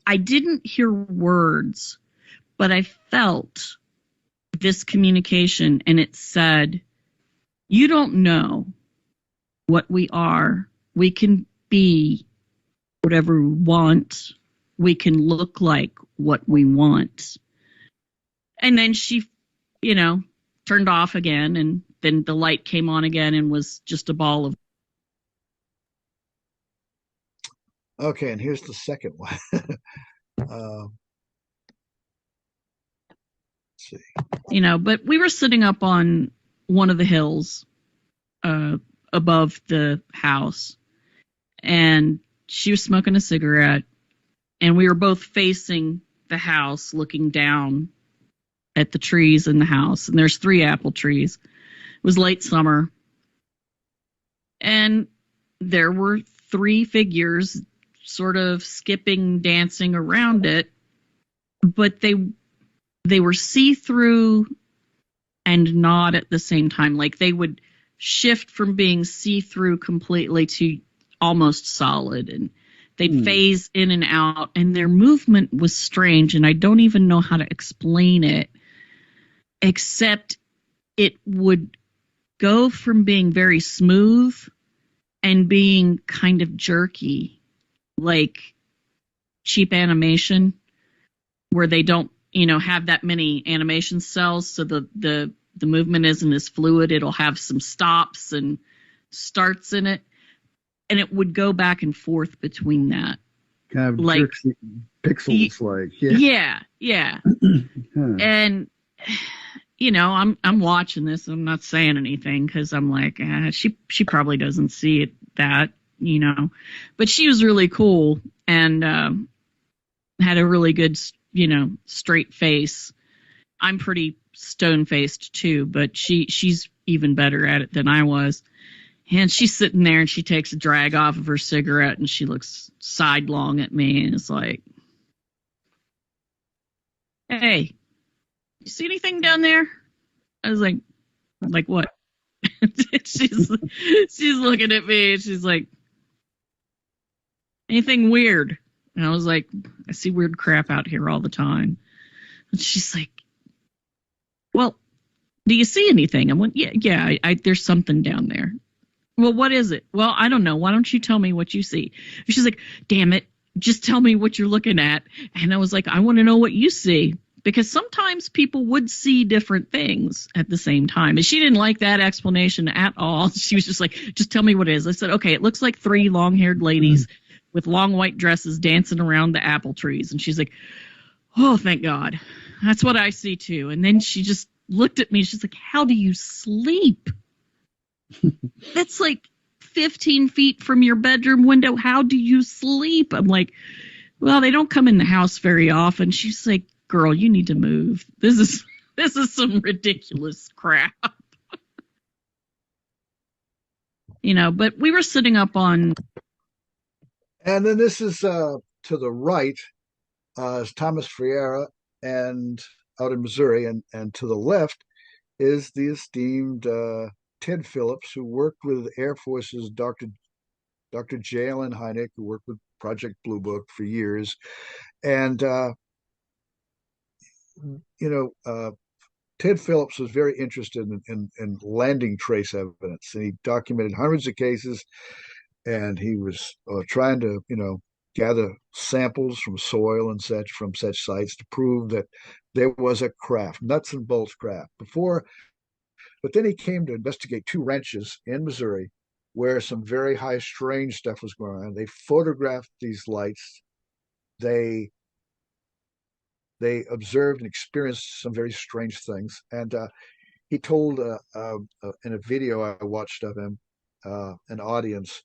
[SPEAKER 4] I didn't hear words, but I felt this communication, and it said, you don't know what we are. We can be whatever we want. We can look like what we want. And then she, turned off again, and then the light came on again and was just a ball of.
[SPEAKER 1] Okay, and here's the second one. Let's see.
[SPEAKER 4] But we were sitting up on one of the hills above the house, and she was smoking a cigarette, and we were both facing the house looking down at the trees in the house, and there's 3 apple trees. It was late summer, and there were 3 figures sort of skipping, dancing around it, but they were see-through and not at the same time. Like they would shift from being see-through completely to almost solid, and they'd phase in and out, and their movement was strange, and I don't even know how to explain it, except it would go from being very smooth and being kind of jerky, like cheap animation, where they don't, have that many animation cells, so the movement isn't as fluid. It'll have some stops and starts in it, and it would go back and forth between that.
[SPEAKER 1] Kind of
[SPEAKER 4] like
[SPEAKER 1] jerky pixels,
[SPEAKER 4] yeah.
[SPEAKER 1] Huh.
[SPEAKER 4] And I'm watching this. I'm not saying anything because I'm like, she probably doesn't see it that, but she was really cool and had a really good, straight face. I'm pretty stone-faced too, but she's even better at it than I was. And she's sitting there and she takes a drag off of her cigarette and she looks sidelong at me and is like, "Hey, you see anything down there?" I was like what? she's looking at me and she's like, "Anything weird?" And I was like, "I see weird crap out here all the time." And she's like, "Well, do you see anything?" I went, yeah, there's something down there. "Well, what is it?" "Well, I don't know. Why don't you tell me what you see?" She's like, "Damn it, just tell me what you're looking at." And I was like, "I want to know what you see." Because sometimes people would see different things at the same time. And she didn't like that explanation at all. She was just like, "Just tell me what it is." I said, "Okay, it looks like 3 long-haired ladies with long white dresses dancing around the apple trees." And she's like, "Oh, thank God. That's what I see too." And then she just looked at me. She's like, "How do you sleep? That's like 15 feet from your bedroom window. How do you sleep?" I'm like, "Well, they don't come in the house very often." She's like, "Girl, you need to move. This is some ridiculous crap." But we were sitting up on.
[SPEAKER 1] And then this is to the right is Thomas Friera and out in Missouri, and to the left is the esteemed Ted Phillips, who worked with Air Force's Dr. J. Allen Hynek, who worked with Project Blue Book for years. And, Ted Phillips was very interested in landing trace evidence, and he documented hundreds of cases, and he was trying to, gather samples from soil and such from such sites to prove that there was a craft, nuts and bolts craft before. But then he came to investigate 2 ranches in Missouri where some very high strange stuff was going on. They photographed these lights. They observed and experienced some very strange things. And he told in a video I watched of him, an audience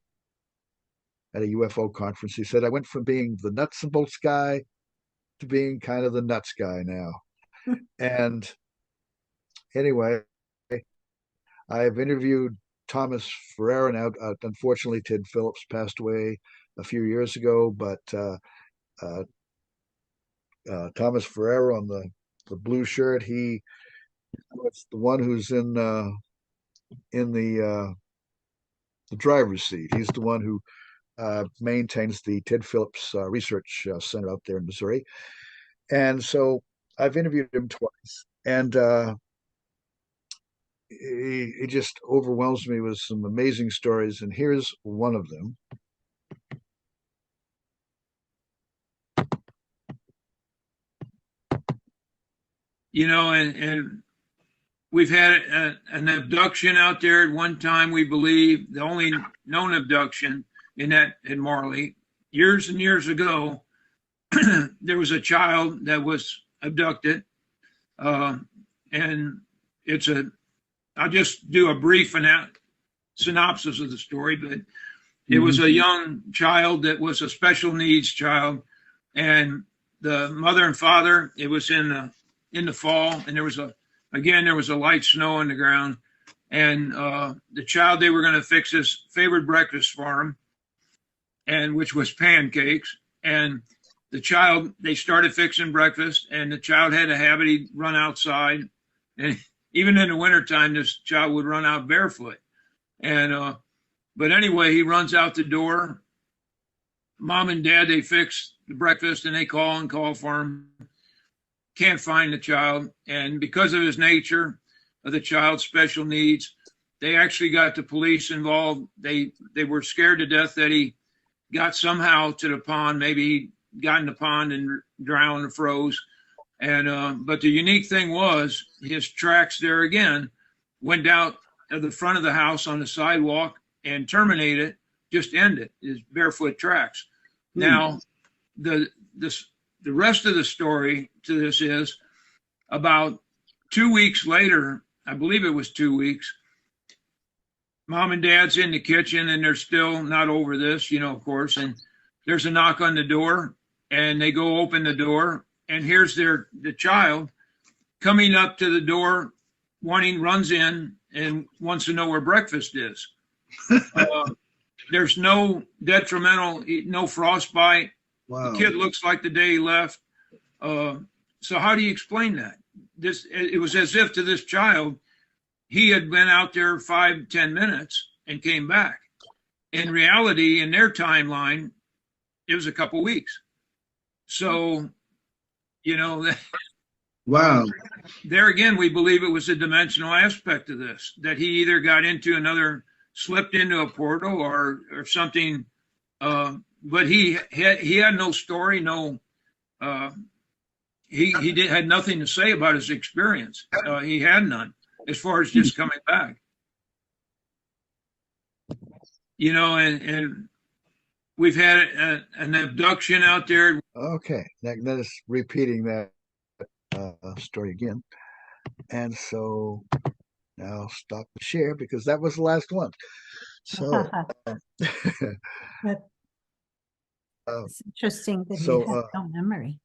[SPEAKER 1] at a UFO conference, he said, "I went from being the nuts and bolts guy to being kind of the nuts guy now." And anyway, I've interviewed Thomas Ferreira now. Unfortunately, Ted Phillips passed away a few years ago, but Thomas Ferreira on the blue shirt, he was the one who's in the driver's seat. He's the one who maintains the Ted Phillips Research Center out there in Missouri. And so I've interviewed him twice, and he just overwhelms me with some amazing stories. And here's one of them.
[SPEAKER 5] And we've had an abduction out there at one time, we believe, the only known abduction in Marley. Years and years ago, there was a child that was abducted, and it's a I'll just do a brief synopsis of the story, but it was a young child that was a special needs child, and the mother and father. It was in the fall, and there was a light snow on the ground, and the child, they were going to fix his favorite breakfast for him, and which was pancakes. And the child, they started fixing breakfast, and the child had a habit. He'd run outside, and even in the wintertime, this child would run out barefoot. And but anyway, he runs out the door. Mom and dad, they fix the breakfast, and they call for him. Can't find the child. And because of his nature of the child's special needs, they actually got the police involved. They were scared to death that he got somehow to the pond. Maybe he got in the pond and drowned or froze. And but the unique thing was his tracks there again went out of the front of the house on the sidewalk and terminated, just ended his barefoot tracks. Now, the rest of the story to this is about 2 weeks later, I believe it was 2 weeks, Mom and dad's in the kitchen, and they're still not over this, of course, and there's a knock on the door, and they go open the door, and here's the child coming up to the door, runs in and wants to know where breakfast is. There's no detrimental, no frostbite.
[SPEAKER 1] Wow.
[SPEAKER 5] The kid looks like the day he left. So how do you explain that? It was as if to this child, he had been out there 5-10 minutes and came back. In reality, in their timeline, it was a couple weeks. So,
[SPEAKER 1] Wow.
[SPEAKER 5] there again, we believe it was a dimensional aspect of this, that he either slipped into a portal or something. But he had no story, he had nothing to say about his experience. He had none as far as just coming back. And we've had an abduction out there.
[SPEAKER 1] Okay, that is repeating that story again. And so now I'll stop the share because that was the last one. So
[SPEAKER 2] It's interesting that
[SPEAKER 1] so,
[SPEAKER 2] you have no memory.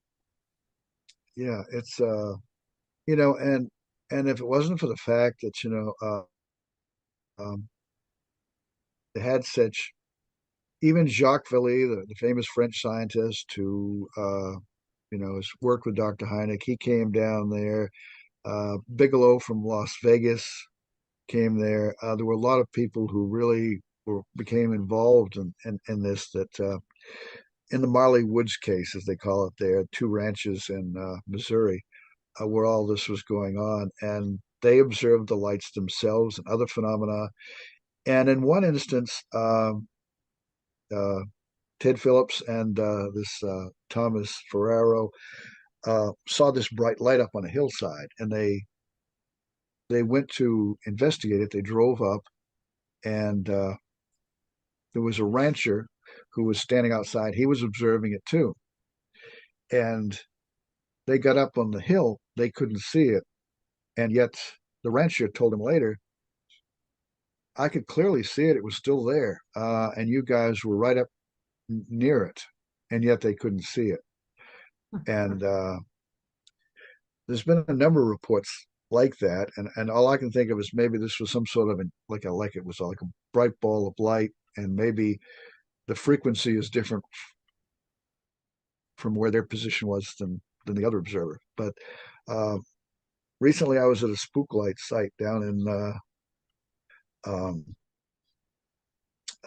[SPEAKER 1] yeah, it's and if it wasn't for the fact that they had such, even Jacques Vallée, the famous French scientist who has worked with Dr. Hynek, he came down there. Bigelow from Las Vegas came there. There were a lot of people who really became involved in this, that in the Marley Woods case, as they call it there, 2 ranches in Missouri, where all this was going on. And they observed the lights themselves and other phenomena. And in one instance, Ted Phillips and this Thomas Ferraro saw this bright light up on a hillside, and they went to investigate it. They drove up, and there was a rancher who was standing outside. He was observing it too. And they got up on the hill. They couldn't see it. And yet the rancher told him later, I could clearly see it. It was still there. And you guys were right up near it. And yet they couldn't see it. And there's been a number of reports like that. And all I can think of is maybe this was some sort of like a bright ball of light. And maybe the frequency is different from where their position was than the other observer. But recently I was at a spook light site down in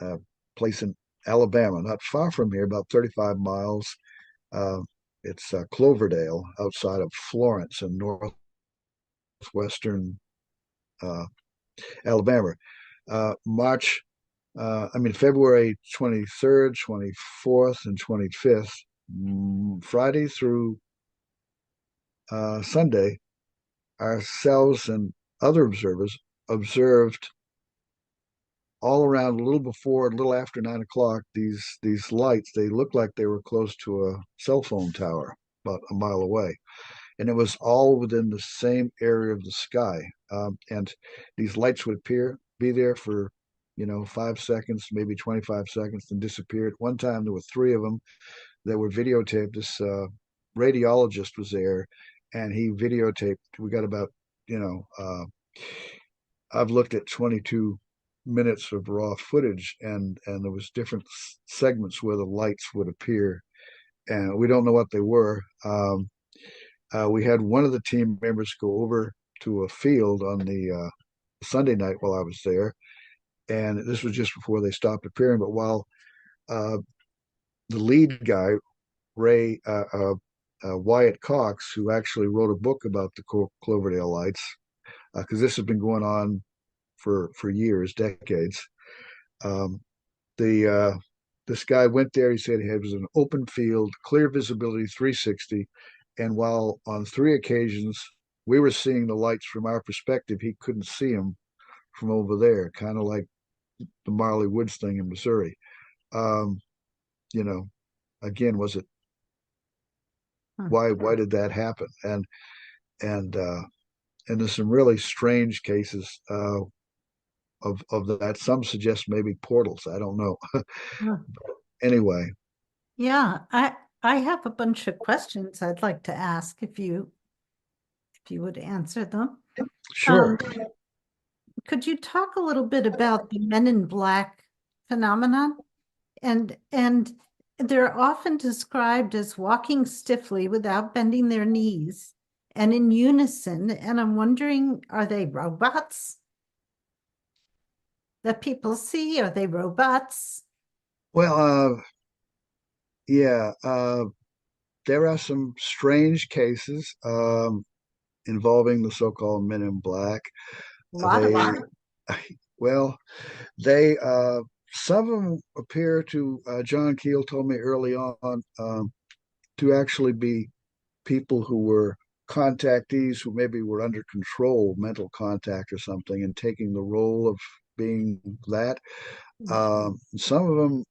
[SPEAKER 1] a place in Alabama, not far from here, about 35 miles. It's Cloverdale, outside of Florence in northwestern Alabama. February 23rd, 24th, and 25th, Friday through Sunday, ourselves and other observers observed all around a little after 9 o'clock, these lights. They looked like they were close to a cell phone tower about a mile away. And it was all within the same area of the sky. and these lights would be there for 5 seconds, maybe 25 seconds, then disappear. At one time, there were three of them that were videotaped. This radiologist was there, and he videotaped. We got about, you know, I've looked at 22 minutes of raw footage, and there was different segments where the lights would appear, and we don't know what they were. We had one of the team members go over to a field on the Sunday night while I was there, and this was just before they stopped appearing. But while uh, the lead guy, Ray Wyatt Cox, who actually wrote a book about the Cloverdale lights, because this has been going on for years, decades. Um, the This guy went there. He said it was an open field, clear visibility, 360, and while on three occasions we were seeing the lights from our perspective, he couldn't see them from over there, kind of like the Marley Woods thing in Missouri. Um, you know, again, was it why did that happen? And and there's some really strange cases of that. Some suggest maybe portals. I don't know. Anyway,
[SPEAKER 2] Yeah, I have a bunch of questions I'd like to ask if you would answer them.
[SPEAKER 1] sure.
[SPEAKER 2] Could you talk a little bit about the Men in Black phenomenon? And they're often described as walking stiffly without bending their knees and in unison. And I'm wondering, are they robots that people see? Are they robots?
[SPEAKER 1] Well, yeah, there are some strange cases involving the so-called Men in Black.
[SPEAKER 2] A lot of
[SPEAKER 1] They,
[SPEAKER 2] them.
[SPEAKER 1] well, they some of them appear to. John Keel told me early on to actually be people who were contactees who maybe were under control, mental contact or something, and taking the role of being that. Some of them,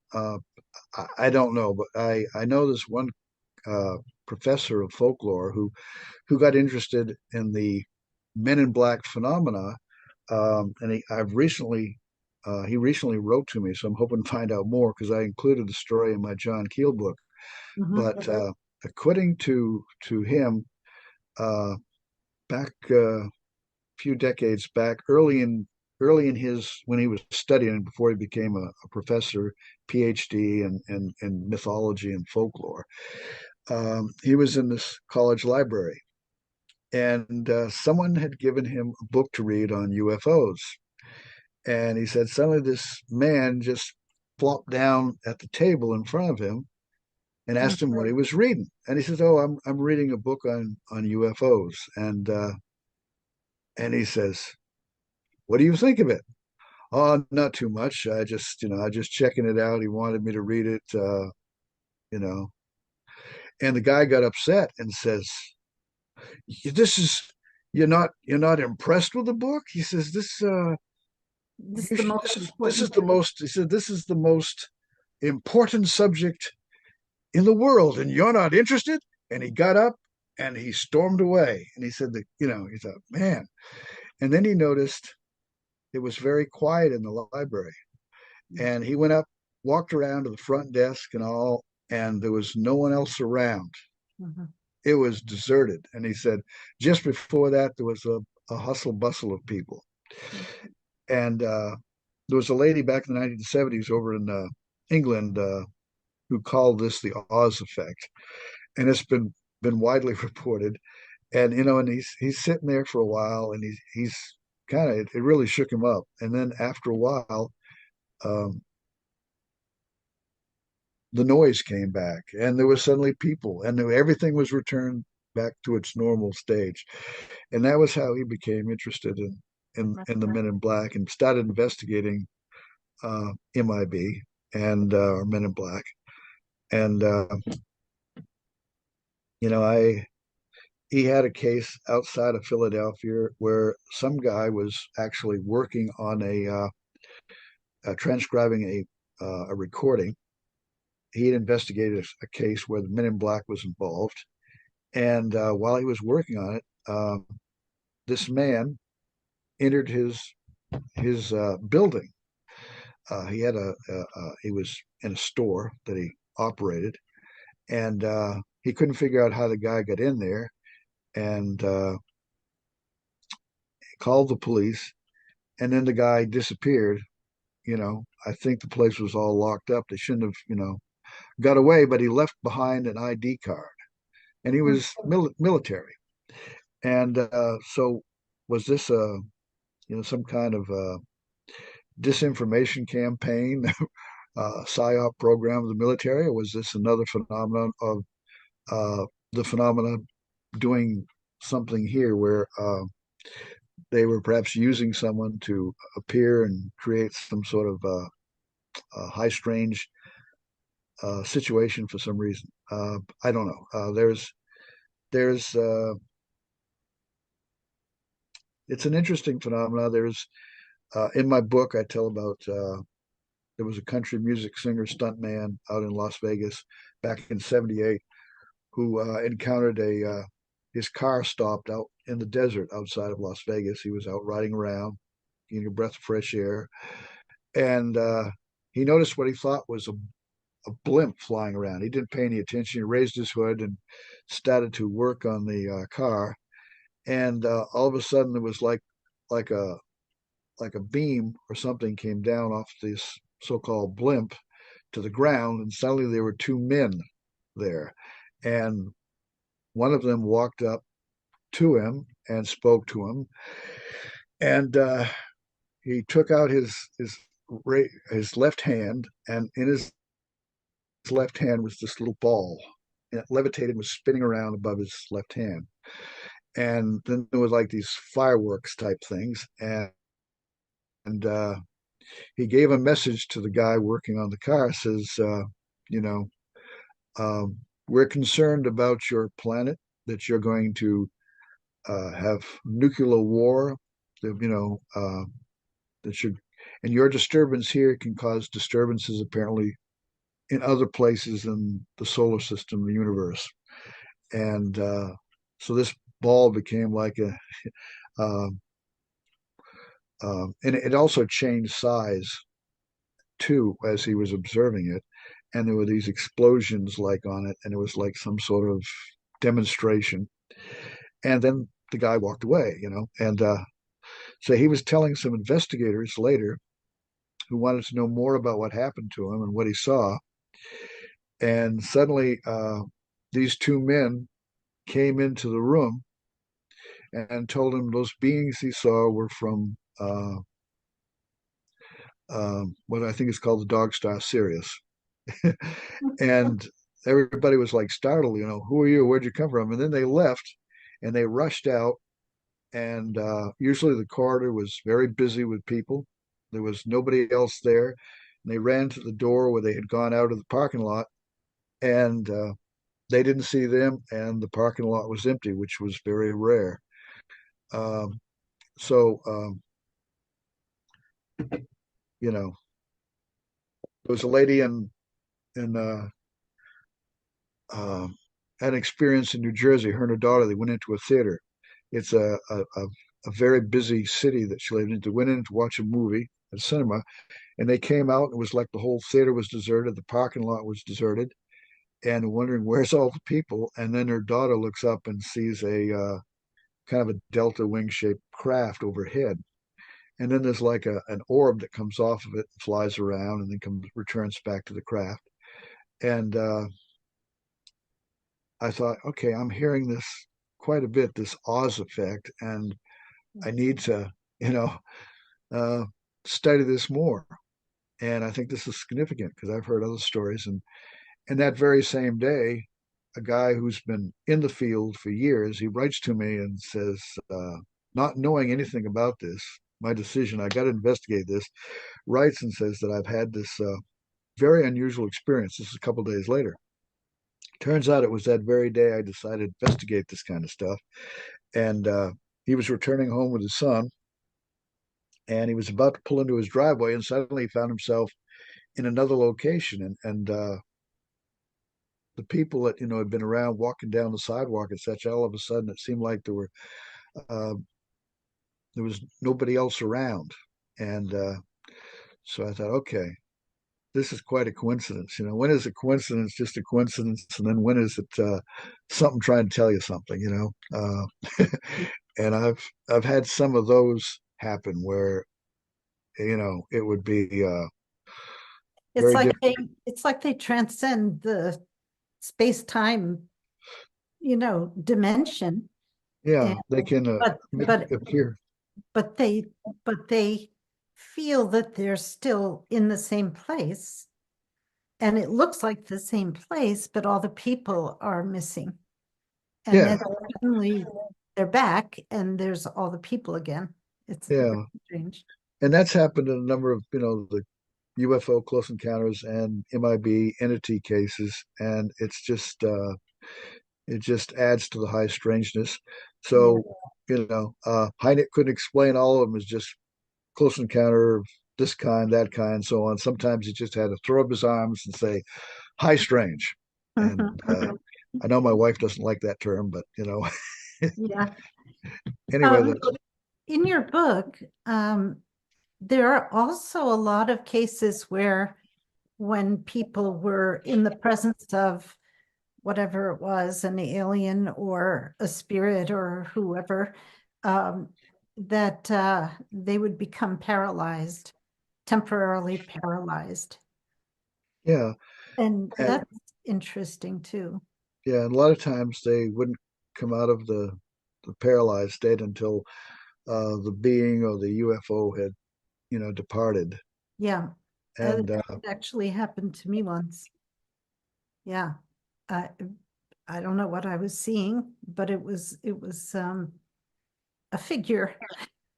[SPEAKER 1] I don't know, but I know this one professor of folklore who got interested in the Men in Black phenomena, and he recently wrote to me, so I'm hoping to find out more because I included the story in my John Keel book. But according to him, back a few decades back, early in his when he was studying before he became a professor, PhD in mythology and folklore, he was in this college library, and someone had given him a book to read on UFOs, and he said suddenly this man just plopped down at the table in front of him and asked him what he was reading. And he says, "Oh, I'm reading a book on UFOs." And he says, "What do you think of it?" "Oh, not too much. I just checking it out. He wanted me to read it, you know." And the guy got upset and says, "This is you're not impressed with the book?" He says,
[SPEAKER 2] This is the most
[SPEAKER 1] this is
[SPEAKER 2] important.
[SPEAKER 1] the most." He said, "This is the most important subject in the world, and you're not interested." And he got up and he stormed away. And he said that, he thought, man. And then he noticed it was very quiet in the library. And he went up, walked around to the front desk and all, and there was no one else around. It was deserted. And he said, just before that, there was a hustle bustle of people. And there was a lady back in the 1970s over in England who called this the Oz effect. And it's been widely reported. And and he's sitting there for a while, and he's kind of, it really shook him up. And then after a while, um, the noise came back, and there was suddenly people, and everything was returned back to its normal stage. And that was how he became interested in the Men in Black and started investigating MIB and Men in Black. And I he had a case outside of Philadelphia where some guy was actually working on transcribing a recording. He had investigated a case where the Men in Black was involved, and while he was working on it, this man entered his building. He had he was in a store that he operated, and he couldn't figure out how the guy got in there, and called the police, and then the guy disappeared. I think the place was all locked up. They shouldn't have, got away, but he left behind an ID card, and he was military. And so, was this some kind of disinformation campaign, psyop program of the military, or was this another phenomenon of the phenomena doing something here where they were perhaps using someone to appear and create some sort of high strange situation for some reason? I don't know. There's it's an interesting phenomenon. There's in my book I tell about there was a country music singer stuntman out in Las Vegas back in '78 who encountered his car stopped out in the desert outside of Las Vegas. He was out riding around, getting a breath of fresh air, and he noticed what he thought was a blimp flying around. He didn't pay any attention. He raised his hood and started to work on the car, and all of a sudden there was like a like a beam or something came down off this so-called blimp to the ground, and suddenly there were two men there, and one of them walked up to him and spoke to him, and he took out his left hand, and in his left hand was this little ball, and it levitated, was spinning around above his left hand, and then there was like these fireworks type things, and he gave a message to the guy working on the car. Says, you know, we're concerned about your planet, that you're going to have nuclear war, that should, and your disturbance here can cause disturbances apparently in other places in the solar system, the universe. And so this ball became like uh, and it also changed size too as he was observing it. And there were these explosions like on it, and it was like some sort of demonstration. And then the guy walked away, and so he was telling some investigators later who wanted to know more about what happened to him and what he saw. And suddenly, these two men came into the room and told him those beings he saw were from what I think is called the dog star Sirius. And everybody was like startled, who are you? Where'd you come from? And then they left and they rushed out. And usually the corridor was very busy with people. There was nobody else there. And they ran to the door where they had gone out of the parking lot, and they didn't see them, and the parking lot was empty, which was very rare. Um, so, there was a lady in had an experience in New Jersey. Her and her daughter, they went into a theater. It's a very busy city that she lived in. They went in to watch a movie at a cinema, and they came out. And it was like the whole theater was deserted. The parking lot was deserted, and wondering where's all the people. And then her daughter looks up and sees a kind of a delta wing shaped craft overhead. And then there's like an orb that comes off of it, flies around, and then returns back to the craft. And I thought, okay, I'm hearing this quite a bit, this Oz effect, and I need to, uh, study this more. And I think this is significant because I've heard other stories. And that very same day, a guy who's been in the field for years, he writes to me and says, not knowing anything about this, my decision, I got to investigate this, writes and says that I've had this very unusual experience. This is a couple of days later. Turns out it was that very day I decided to investigate this kind of stuff. And he was returning home with his son, and he was about to pull into his driveway, and suddenly he found himself in another location. And the people that had been around walking down the sidewalk and such, all of a sudden it seemed like there were there was nobody else around. And so I thought, okay, this is quite a coincidence. You know, when is a coincidence just a coincidence? And then when is it something trying to tell you something, you know? And I've had some of those happen where, you know, it would be
[SPEAKER 2] It's
[SPEAKER 1] very
[SPEAKER 2] like
[SPEAKER 1] different.
[SPEAKER 2] it's like they transcend the space-time, dimension.
[SPEAKER 1] Yeah,
[SPEAKER 2] And
[SPEAKER 1] they can
[SPEAKER 2] but
[SPEAKER 1] appear.
[SPEAKER 2] but they but they feel that they're still in the same place. And it looks like the same place, but all the people are missing. And
[SPEAKER 1] Yeah,
[SPEAKER 2] then suddenly they're back and there's all the people again. It's very
[SPEAKER 1] yeah.
[SPEAKER 2] strange.
[SPEAKER 1] And that's happened in a number of, you know, the UFO close encounters and MIB entity cases. And it just adds to the high strangeness.
[SPEAKER 2] Yeah.
[SPEAKER 1] So, you know, Hynek couldn't explain all of them as just close encounter of this kind, that kind, so on. Sometimes he just had to throw up his arms and say, high strange. And I know my wife doesn't like that term, but, you know,
[SPEAKER 2] Yeah.
[SPEAKER 1] anyway,
[SPEAKER 2] In your book, there are also a lot of cases where when people were in the presence of whatever it was, an alien or a spirit or whoever, that they would become paralyzed, temporarily paralyzed.
[SPEAKER 1] yeah.
[SPEAKER 2] And
[SPEAKER 1] And
[SPEAKER 2] that's interesting too.
[SPEAKER 1] yeah, and a lot of times they wouldn't come out of the paralyzed state until the being or the UFO had, you know, departed.
[SPEAKER 2] Yeah,
[SPEAKER 1] And
[SPEAKER 2] it actually happened to me once. Yeah. I I don't know what I was seeing, but it was a figure.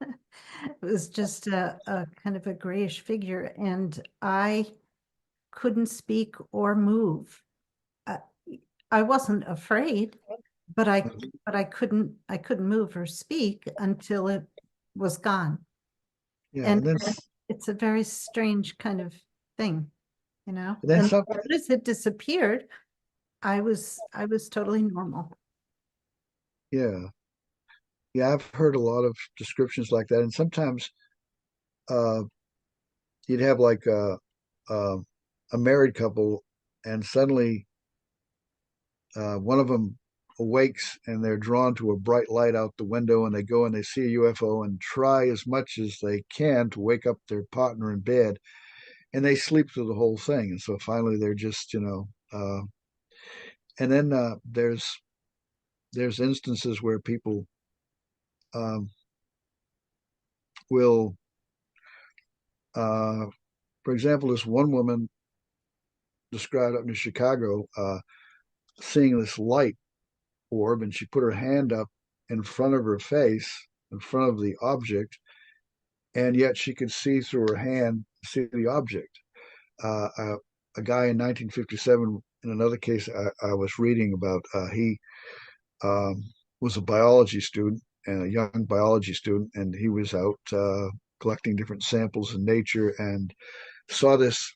[SPEAKER 2] It was just a kind of a grayish figure, and I couldn't speak or move. I, I wasn't afraid, but I couldn't move or speak until it was gone.
[SPEAKER 1] yeah,
[SPEAKER 2] And it's a very strange kind of thing,
[SPEAKER 1] and then
[SPEAKER 2] And
[SPEAKER 1] some,
[SPEAKER 2] as soon as it disappeared, I was totally normal.
[SPEAKER 1] yeah, yeah. I've heard a lot of descriptions like that, and sometimes uh, you'd have like a, a married couple, and suddenly one of them awakes and they're drawn to a bright light out the window, and they go and they see a UFO and try as much as they can to wake up their partner in bed, and they sleep through the whole thing, and so finally they're just, you know, and then there's instances where people um, will, uh, for example, this one woman described up in Chicago seeing this light orb, and she put her hand up in front of her face, in front of the object, and yet she could see through her hand, see the object. A guy in 1957, in another case I was reading about, he um, was a biology student and a young biology student, and he was out collecting different samples in nature and saw this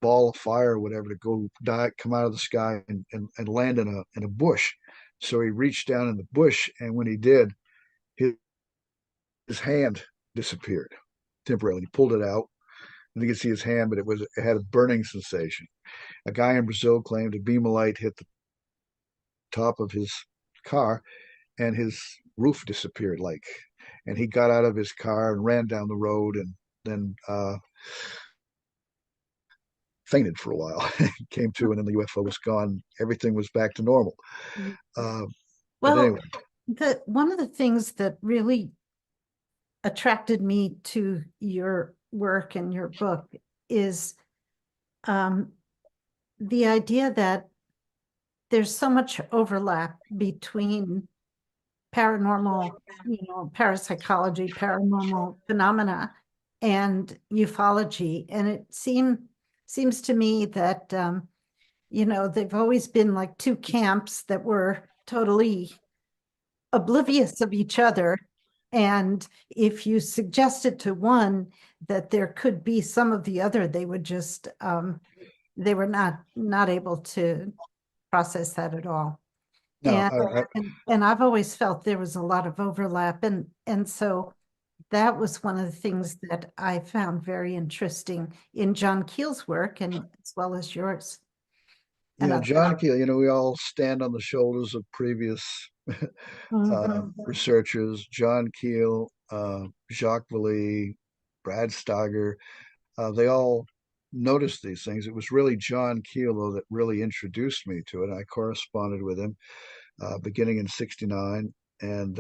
[SPEAKER 1] ball of fire or whatever to go die, come out of the sky and land in a bush. So he reached down in the bush, and when he did, his hand disappeared temporarily. He pulled it out, and you could see his hand, but it had a burning sensation. A guy in Brazil claimed a beam of light hit the top of his car, and his roof disappeared. And he got out of his car and ran down the road, and then fainted for a while. Came to, and then the UFO was gone. Everything was back to normal. Uh, but
[SPEAKER 2] Well,
[SPEAKER 1] anyway,
[SPEAKER 2] one of the things that really attracted me to your work and your book is um, the idea that there's so much overlap between paranormal, parapsychology, paranormal phenomena, and ufology. And it seems to me that they've always been like two camps that were totally oblivious of each other. And if you suggested to one that there could be some of the other, they would just they were not able to process that at all.
[SPEAKER 1] No,
[SPEAKER 2] And I've always felt there was a lot of overlap, and so that was one of the things that I found very interesting in John Keel's work and as well as yours. And
[SPEAKER 1] yeah,
[SPEAKER 2] others.
[SPEAKER 1] John Keel, we all stand on the shoulders of previous researchers, John Keel, Jacques Vallée, Brad Steiger, they all noticed these things. It was really John Keel, though, that really introduced me to it. I corresponded with him beginning in '69, and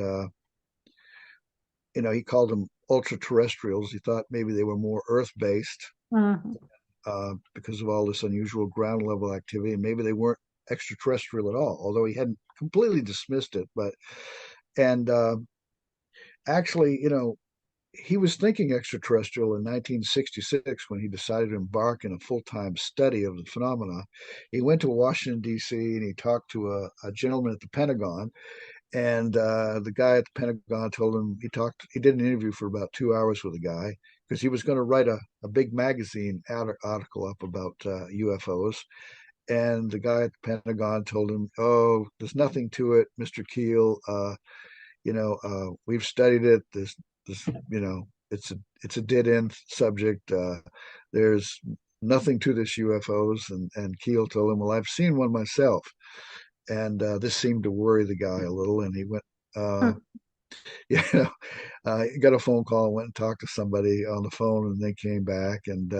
[SPEAKER 1] he called them ultra terrestrials. He thought maybe they were more Earth based
[SPEAKER 2] Mhm.
[SPEAKER 1] because of all this unusual ground level activity, and maybe they weren't extraterrestrial at all. Although he hadn't completely dismissed it, and actually, he was thinking extraterrestrial in 1966 when he decided to embark in a full-time study of the phenomena. He went to Washington, D.C., and he talked to a gentleman at the Pentagon. And the guy at the Pentagon told him he did an interview for about 2 hours with the guy because he was going to write a big magazine article up about UFOs. And the guy at the Pentagon told him, "Oh, there's nothing to it, Mr. Keel. We've studied it. This, it's a dead end subject. There's nothing to this UFOs." And Keel told him, "Well, I've seen one myself." And this seemed to worry the guy a little. And he went,
[SPEAKER 2] Hmm.
[SPEAKER 1] he got a phone call, went and talked to somebody on the phone, and they came back. And,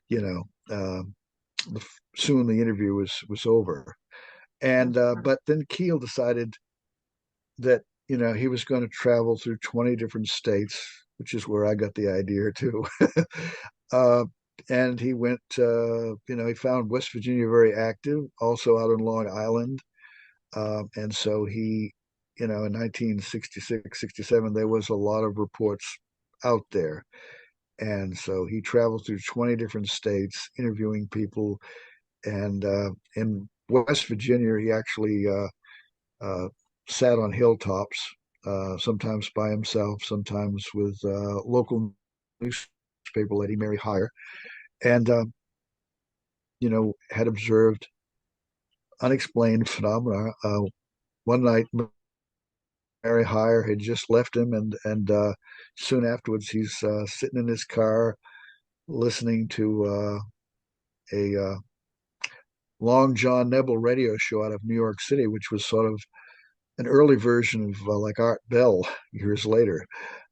[SPEAKER 1] you know, uh, soon the interview was over. And, but then Keel decided that he was going to travel through 20 different states, which is where I got the idea too. uh, and he went, he found West Virginia very active, also out on Long Island. And so he, in 1966, 67, there was a lot of reports out there. And so he traveled through 20 different states, interviewing people. And in West Virginia, he actually uh, sat on hilltops, sometimes by himself, sometimes with local newspaper lady Mary Hyre, and had observed unexplained phenomena. One night, Mary Hyre had just left him, and soon afterwards, he's sitting in his car listening to a Long John Nebel radio show out of New York City, which was sort of an early version of like Art Bell years later.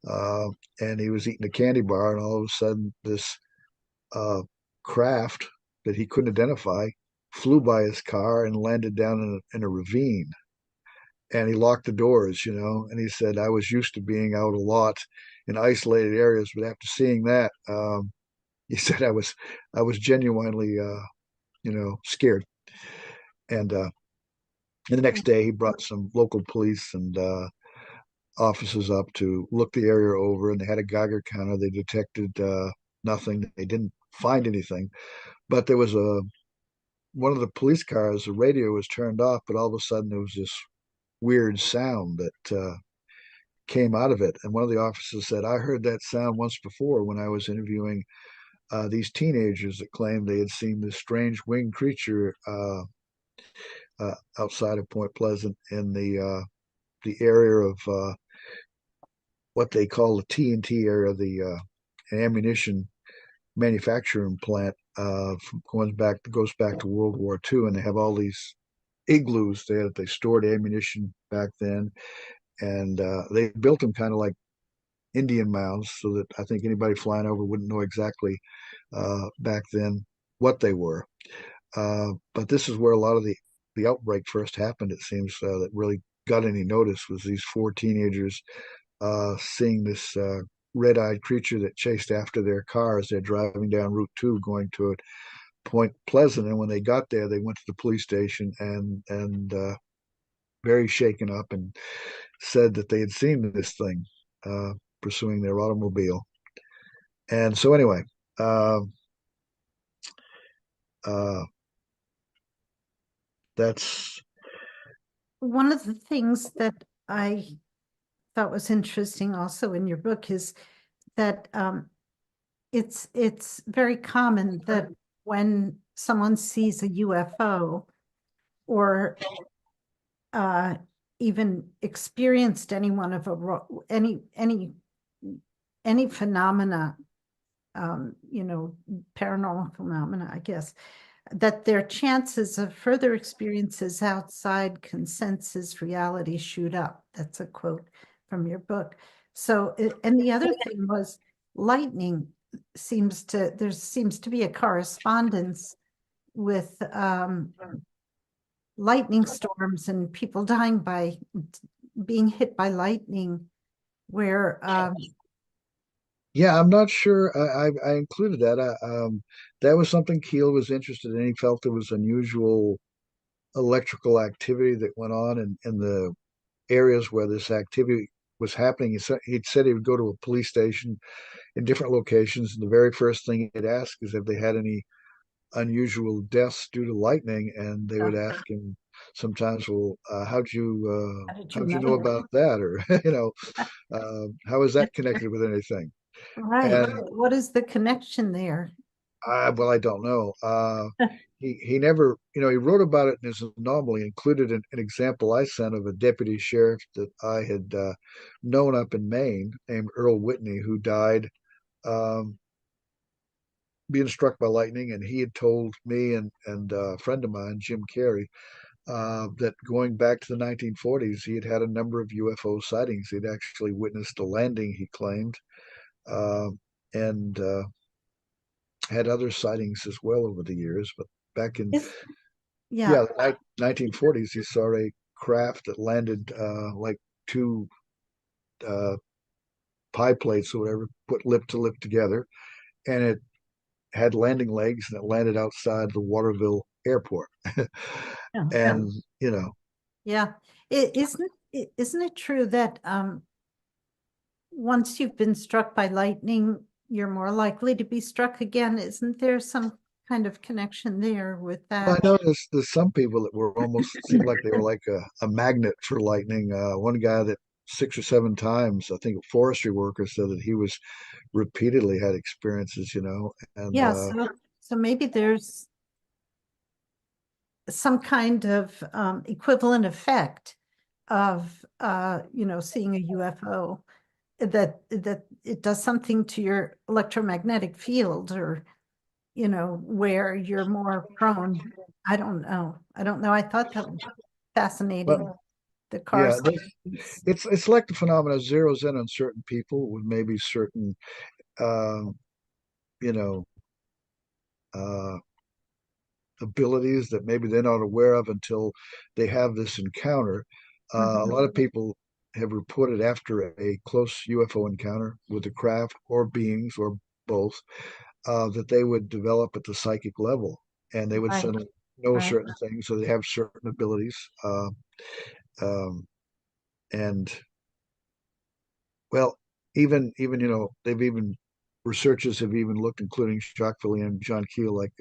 [SPEAKER 1] Uh, and he was eating a candy bar, and all of a sudden, this uh, craft that he couldn't identify flew by his car and landed down in a ravine. And he locked the doors, and he said, "I was used to being out a lot in isolated areas, but after seeing that, he said I was genuinely, scared." And the next day, he brought some local police and officers up to look the area over, and they had a Geiger counter. They detected nothing. They didn't find anything, but there was one of the police cars. The radio was turned off, but all of a sudden there was this weird sound that came out of it. And one of the officers said, "I heard that sound once before when I was interviewing these teenagers that claimed they had seen this strange winged creature outside of Point Pleasant in the area of what they call the TNT area, the ammunition manufacturing plant. Goes back to World War II, and they have all these igloos there that they stored ammunition back then, and they built them kind of like Indian mounds, so that I think anybody flying over wouldn't know exactly back then what they were. But this is where a lot of the outbreak first happened. It seems that really got any notice was these four teenagers seeing this red-eyed creature that chased after their car as they're driving down Route 2 going to Point Pleasant. And when they got there, they went to the police station and very shaken up and said that they had seen this thing pursuing their automobile. And so anyway, uh, uh, that's
[SPEAKER 2] One of the things that I thought was interesting also in your book is that it's very common that when someone sees a UFO or uh, even experienced any one of any phenomena, paranormal phenomena, I guess, that their chances of further experiences outside consensus reality shoot up. That's a quote from your book. So, and the other thing was lightning there seems to be a correspondence with lightning storms and people dying by being hit by lightning, where
[SPEAKER 1] Yeah, I'm not sure. I included that. That was something Keel was interested in. He felt there was unusual electrical activity that went on in the areas where this activity was happening. He'd said he would go to a police station in different locations, and the very first thing he'd ask is if they had any unusual deaths due to lightning, and they would ask him sometimes, "Well,
[SPEAKER 2] how did you
[SPEAKER 1] how'd you know
[SPEAKER 2] know?
[SPEAKER 1] about that?" Or how is that connected with anything?
[SPEAKER 2] Right.
[SPEAKER 1] And
[SPEAKER 2] What is the connection there?
[SPEAKER 1] well, I don't know. He never, he wrote about it in his novel. He included an example I sent of a deputy sheriff that I had known up in Maine named Earl Whitney, who died um, being struck by lightning. And he had told me and a friend of mine, Jim Carey, that going back to the 1940s, he had had a number of UFO sightings. He'd actually witnessed a landing, he claimed, uh, and had other sightings as well over the years. But back in
[SPEAKER 2] Is yeah,
[SPEAKER 1] yeah, the 1940s, you saw a craft that landed like two uh, pie plates or whatever, put lip to lip together, and it had landing legs, and it landed outside the Waterville airport.
[SPEAKER 2] yeah,
[SPEAKER 1] And you know,
[SPEAKER 2] yeah. Isn't it true that once you've been struck by lightning, you're more likely to be struck again? Isn't there some kind of connection there with
[SPEAKER 1] I
[SPEAKER 2] that?
[SPEAKER 1] noticed there's some people that were almost seemed like they were like a magnet for lightning. One guy that 6 or 7 times, I think a forestry worker said that he was repeatedly had experiences, and
[SPEAKER 2] Yeah, so maybe there's some kind of equivalent effect of seeing a UFO, that it does something to your electromagnetic field, or where you're more prone. I don't know. I thought that was
[SPEAKER 1] but
[SPEAKER 2] fascinating. The
[SPEAKER 1] yeah,
[SPEAKER 2] correspondence.
[SPEAKER 1] it's like the phenomena zeroes in on certain people with maybe certain um, you know uh, abilities that maybe they're not aware of until they have this encounter. A
[SPEAKER 2] Mhm.
[SPEAKER 1] lot of people have reported after a close UFO encounter with the craft or beings or both, that they would develop at the psychic level, and they would
[SPEAKER 2] Right,
[SPEAKER 1] suddenly know
[SPEAKER 2] right.
[SPEAKER 1] certain things, so they have certain abilities. Um, and well, even they've even researchers have even looked, including Jacques Vallée and John Keel, like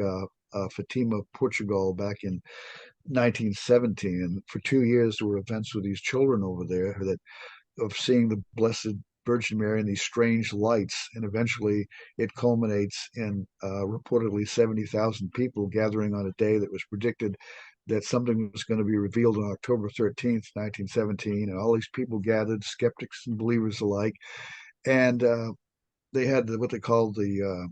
[SPEAKER 1] Fatima, Portugal, back in 1917. And for 2 years, there were events with these children over there that of seeing the Blessed Virgin Mary and these strange lights. And eventually it culminates in reportedly 70,000 people gathering on a day that was predicted that something was going to be revealed on October 13th, 1917. And all these people gathered, skeptics and believers alike. And they had what they called the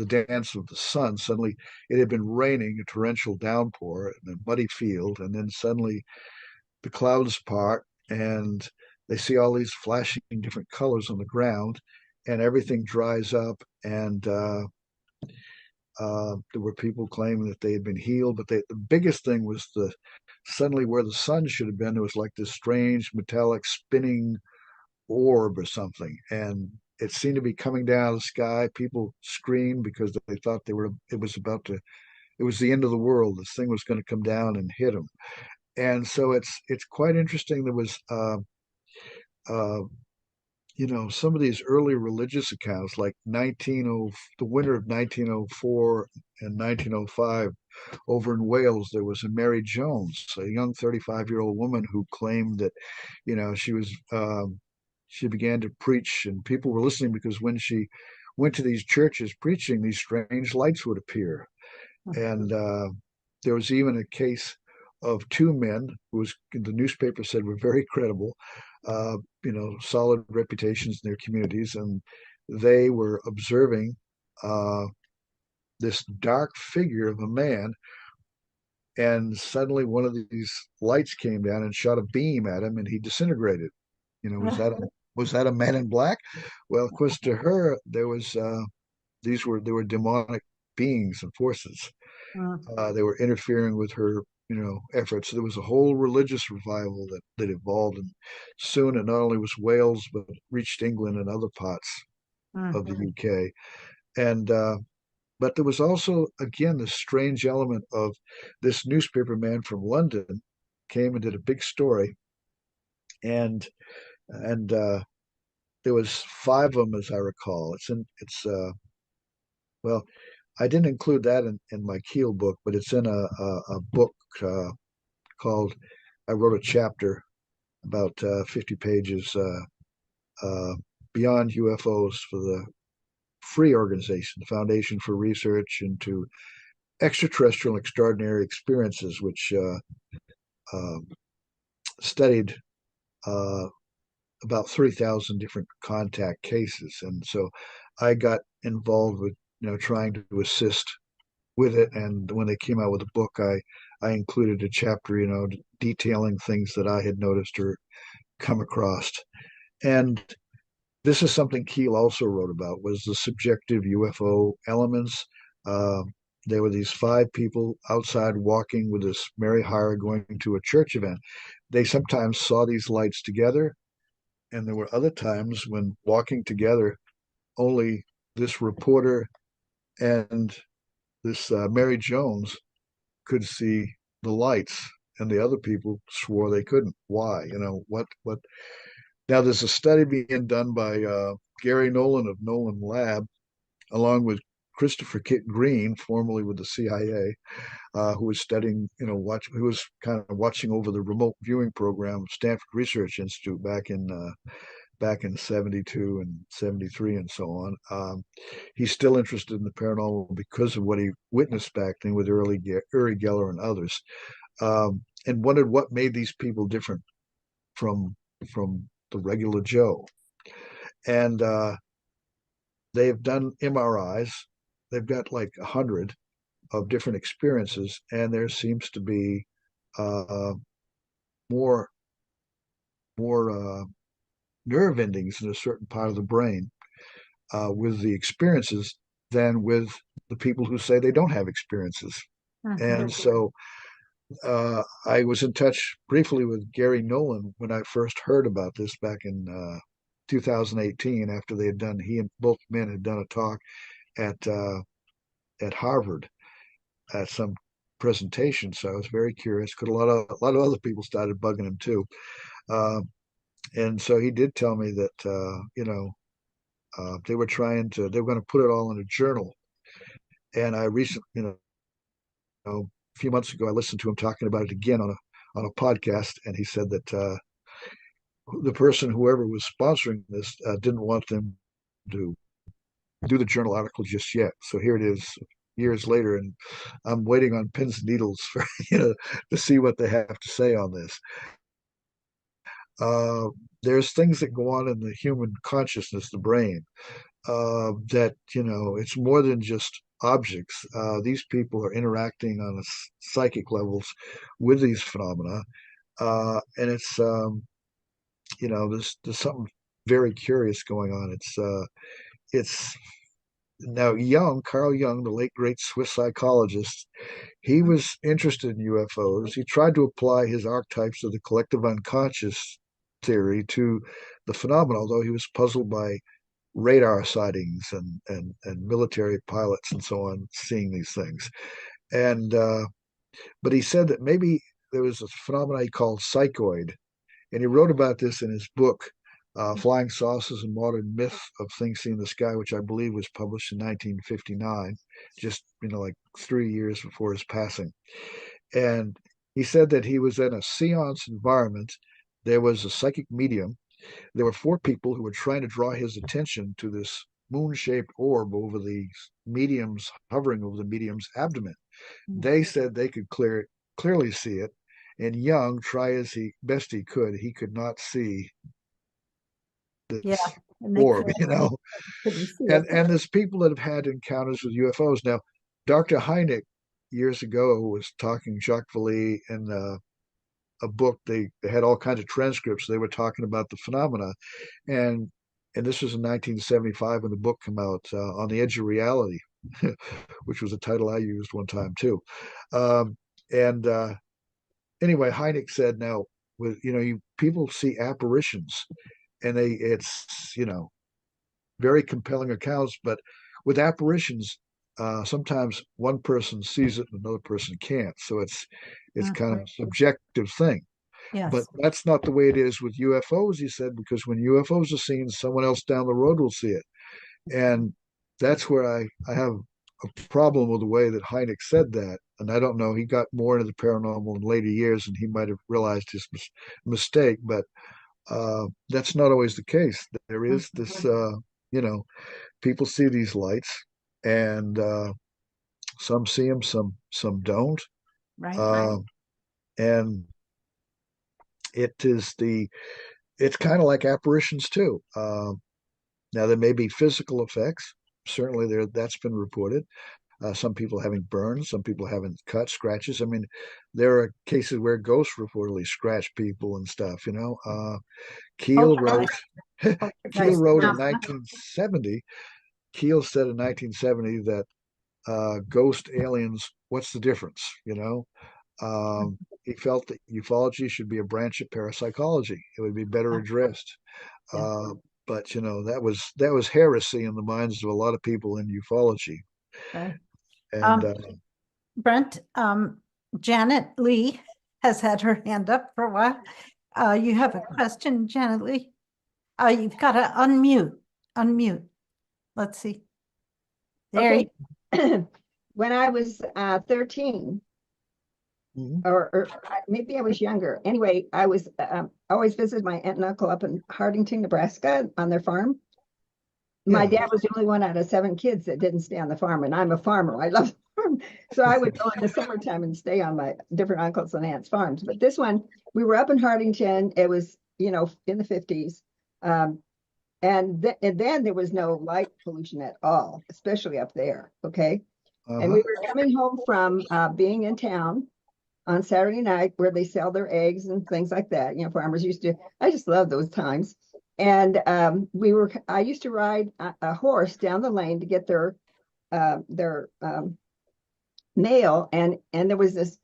[SPEAKER 1] dance of the sun. Suddenly, it had been raining, a torrential downpour, in a muddy field, and then suddenly the clouds part, and they see all these flashing different colors on the ground, and everything dries up. And there were people claiming that they had been healed, but the biggest thing was the suddenly where the sun should have been, there was like this strange metallic spinning orb or something, and it seemed to be coming down out of the sky. People screamed because they thought it was the end of the world. This thing was going to come down and hit them. And so it's quite interesting. There was uh, some of these early religious accounts, like the winter of 1904 and 1905, over in Wales, there was a Mary Jones, a young 35-year-old woman who claimed that she began to preach, and people were listening because when she went to these churches preaching, these strange lights would appear. And there was even a case of two men who was the newspaper said were very credible, solid reputations in their communities, and they were observing this dark figure of a man, and suddenly one of these lights came down and shot a beam at him, and he disintegrated. Was that a man in black? Well, of course, to her, there was they were demonic beings and forces. They were interfering with her, efforts. There was a whole religious revival that evolved, and soon it not only was Wales but reached England and other parts of the UK. And but there was also, again, this strange element of this newspaper man from London came and did a big story, and there was five of them, as I recall. Well, I didn't include that in my Keel book, but it's in a book called, I wrote a chapter about 50 pages, Beyond UFOs, for the free organization, the Foundation for Research into Extraterrestrial and Extraordinary Experiences, which studied about 3,000 different contact cases. And so I got involved with, trying to assist with it. And when they came out with the book, I included a chapter, detailing things that I had noticed or come across. And this is something Keel also wrote about, was the subjective UFO elements. There were these five people outside walking with this Mary Hire going to a church event. They sometimes saw these lights together, and there were other times when walking together, only this reporter and this Mary Jones could see the lights, and the other people swore they couldn't. Why? What? Now, there's a study being done by Gary Nolan of Nolan Lab, along with Christopher Kit Green, formerly with the CIA, who was studying, who was kind of watching over the remote viewing program of Stanford Research Institute back in 72 and 73 and so on. He's still interested in the paranormal because of what he witnessed back then with Uri Geller and others, and wondered what made these people different from the regular Joe. And they've done MRIs. They've got like 100 of different experiences, and there seems to be more nerve endings in a certain part of the brain with the experiences than with the people who say they don't have experiences. And so I was in touch briefly with Gary Nolan when I first heard about this back in 2018, after he and both men had done a talk at Harvard at some presentation. So I was very curious, because a lot of other people started bugging him too. And so he did tell me that they were going to put it all in a journal. And I recently, a few months ago, I listened to him talking about it again on a podcast, and he said that the person, whoever was sponsoring this, didn't want them to do the journal article just yet. So here it is, years later, and I'm waiting on pins and needles for to see what they have to say on this. There's things that go on in the human consciousness, the brain, that it's more than just objects. These people are interacting on a psychic levels with these phenomena, and it's there's something very curious going on. It's now Carl Jung, the late great Swiss psychologist, he was interested in UFOs. He tried to apply his archetypes of the collective unconscious theory to the phenomena, although he was puzzled by radar sightings and military pilots and so on seeing these things. And but he said that maybe there was a phenomenon he called psychoid, and he wrote about this in his book, Flying Saucers and Modern Myth of Things Seen in the Sky, which I believe was published in 1959, just like 3 years before his passing. And he said that he was in a seance environment. There was a psychic medium. There were 4 people who were trying to draw his attention to this moon-shaped orb over the medium's, hovering over the medium's abdomen. They said they could clearly see it, And Young, try as he best he could not see
[SPEAKER 2] Yeah,
[SPEAKER 1] this
[SPEAKER 2] and they
[SPEAKER 1] orb, you know.
[SPEAKER 2] couldn't see it.
[SPEAKER 1] And there's people that have had encounters with UFOs. Now, Dr. Hynek years ago was talking Jacques Vallée in a book. They had all kinds of transcripts. They were talking about the phenomena, and this was in 1975 when the book came out, On the Edge of Reality, which was a title I used one time too. And anyway, Hynek said, now with people see apparitions, and it's very compelling accounts, but with apparitions, sometimes one person sees it and another person can't. So it's kind of a subjective thing. But
[SPEAKER 2] Yes.
[SPEAKER 1] that's not the way it is with UFOs, he said, because when UFOs are seen, someone else down the road will see it. And that's where I have a problem with the way that Hynek said that. And I don't know, he got more into the paranormal in later years and he might have realized his mistake, but that's not always the case. There is this, people see these lights, and some see them, some don't.
[SPEAKER 2] Right.
[SPEAKER 1] Uh, and it's kind of like apparitions too. Now there may be physical effects. Certainly, that's been reported. Some people having burns, some people having cuts, scratches. I mean, there are cases where ghosts reportedly scratch people and stuff. Keel wrote Keel wrote in 1970. Keel said in 1970 that ghost aliens, what's the difference? He felt that ufology should be a branch of parapsychology. It would be better addressed. Uh, but that was heresy in the minds of a lot of people in ufology.
[SPEAKER 2] Right.
[SPEAKER 1] And
[SPEAKER 2] Brent, Janet Lee has had her hand up for a while. You have a question, Janet Lee? You've got to unmute. Let's see. There.
[SPEAKER 6] Okay. When I was 13, or maybe I was younger. Anyway, I was always visited my aunt and uncle up in Hardington, Nebraska, on their farm. My dad was the only one out of 7 kids that didn't stay on the farm, and I'm a farmer. I love the farm, so I would go in the summertime and stay on my different uncles and aunts' farms. But this one, we were up in Hardington. It was, in the 50s. And then there was no light pollution at all, especially up there. Okay. And we were coming home from being in town on Saturday night where they sell their eggs and things like that. Farmers used to, I just love those times. And I used to ride a horse down the lane to get their mail. And there was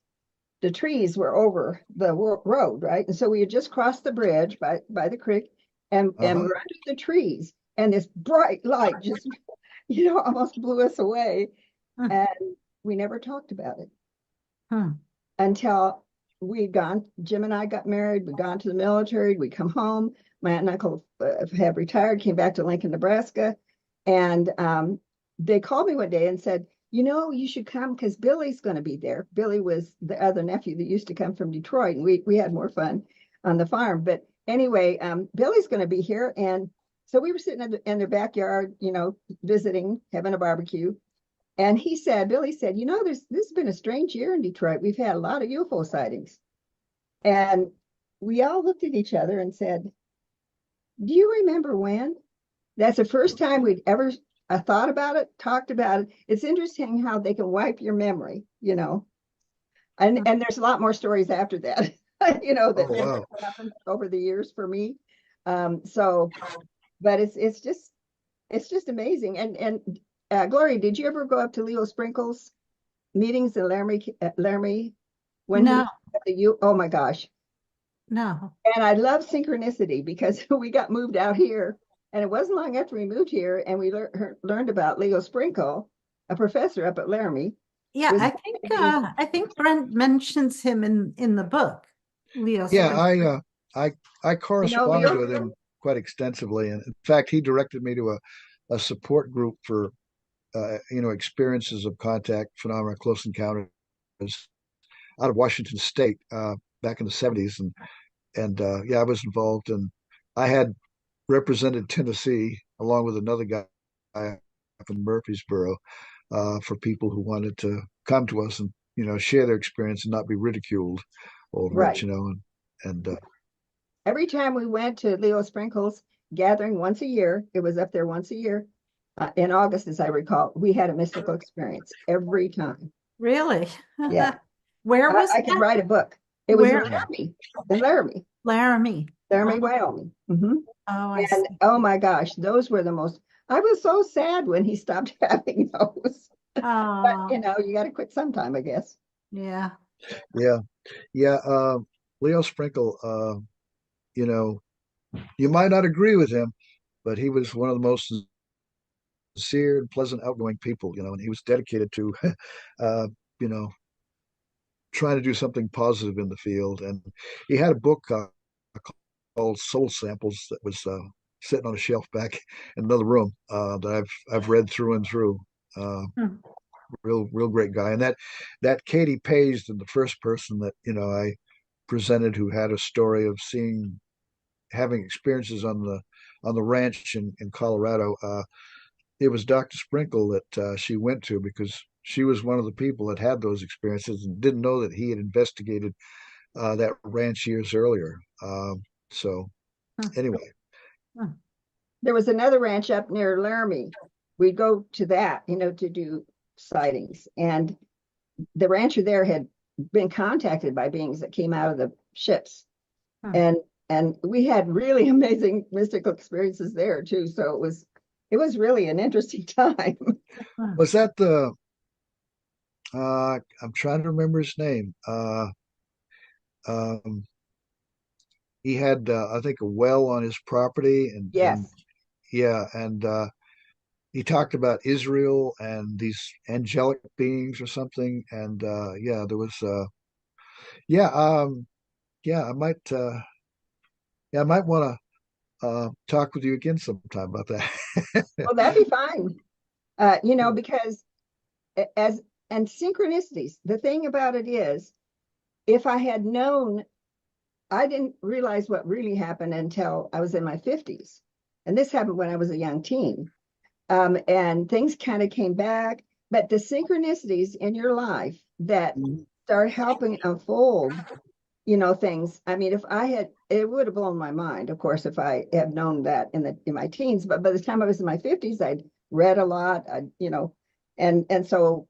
[SPEAKER 6] the trees were over the road, right? And so we had just crossed the bridge by the creek, and we're under the trees, and this bright light just, almost blew us away. And we never talked about it until Jim and I got married, we'd gone to the military, we'd come home. My aunt and uncle had retired, came back to Lincoln, Nebraska. And they called me one day and said, you should come because Billy's going to be there. Billy was the other nephew that used to come from Detroit, and we had more fun on the farm. But anyway, Billy's going to be here. And so we were sitting in their backyard, visiting, having a barbecue. And Billy said, this has been a strange year in Detroit. We've had a lot of UFO sightings. And we all looked at each other and said, do you remember when? That's the first time we'd ever thought about it, talked about it. It's interesting how they can wipe your memory, and there's a lot more stories after that, that happened over the years for me. But it's just amazing. And Gloria, did you ever go up to Leo Sprinkle's meetings in Laramie when
[SPEAKER 2] No.
[SPEAKER 6] Oh my gosh.
[SPEAKER 2] No.
[SPEAKER 6] And I love synchronicity because we got moved out here, and it wasn't long after we moved here, and we learned about Leo Sprinkle, a professor up at Laramie.
[SPEAKER 2] Yeah, I think Brent mentions him in the book, Leo
[SPEAKER 1] Sprinkle. I corresponded
[SPEAKER 6] Leo?
[SPEAKER 1] with him quite extensively, and in fact, he directed me to a support group for experiences of contact phenomena, close encounters, out of Washington State back in the 70s, and I was involved, and I had represented Tennessee along with another guy up in Murfreesboro for people who wanted to come to us and share their experience and not be ridiculed. over it,
[SPEAKER 6] Right.
[SPEAKER 1] you know, and
[SPEAKER 6] Every time we went to Leo Sprinkle's gathering once a year, it was up there once a year, in August, as I recall, we had a mystical experience every time.
[SPEAKER 2] Really?
[SPEAKER 6] Yeah.
[SPEAKER 2] Where was
[SPEAKER 6] I could
[SPEAKER 2] that?
[SPEAKER 6] write a book. It was
[SPEAKER 2] Where?
[SPEAKER 6] in
[SPEAKER 2] Laramie.
[SPEAKER 6] Laramie,
[SPEAKER 2] Oh,
[SPEAKER 6] Wyoming.
[SPEAKER 2] I
[SPEAKER 6] And
[SPEAKER 2] see.
[SPEAKER 6] oh my gosh, those were the most, I was so sad when he stopped having those. But
[SPEAKER 2] Oh,
[SPEAKER 6] you got to quit sometime, I guess.
[SPEAKER 2] yeah.
[SPEAKER 1] yeah, yeah. Leo Sprinkle, you know, you might not agree with him, but he was one of the most sincere and pleasant, outgoing people, you know, and he was dedicated to, uh, you know, trying to do something positive in the field. And he had a book called Soul Samples that was sitting on a shelf back in another room that I've read through and through. Uh,
[SPEAKER 2] Hmm.
[SPEAKER 1] real great guy. And that Katie Page, the first person that I presented who had a story of having experiences on the ranch in Colorado. It was Dr. Sprinkle that she went to because she was one of the people that had those experiences and didn't know that he had investigated that ranch years earlier. So
[SPEAKER 2] Hmm.
[SPEAKER 1] anyway,
[SPEAKER 2] Hmm.
[SPEAKER 6] There was another ranch up near Laramie. We'd go to that, to do sightings. And the rancher there had been contacted by beings that came out of the ships.
[SPEAKER 2] Hmm.
[SPEAKER 6] And we had really amazing mystical experiences there too. So it was really an interesting time.
[SPEAKER 2] Hmm.
[SPEAKER 1] was that the I'm trying to remember his name. Um, he had I think a well on his property and
[SPEAKER 6] Yes.
[SPEAKER 1] yeah, and he talked about Israel and these angelic beings or something. And yeah, there was yeah, yeah, I might want to talk with you again sometime about that.
[SPEAKER 6] Well, that'd be fine. Because as and synchronicities, the thing about it is, if I had known, I didn't realize what really happened until I was in my 50s. And this happened when I was a young teen. And things kind of came back. But the synchronicities in your life that start helping unfold, things. I mean, if I had, it would have blown my mind, of course, if I had known that in my teens. But by the time I was in my 50s, I'd read a lot, and so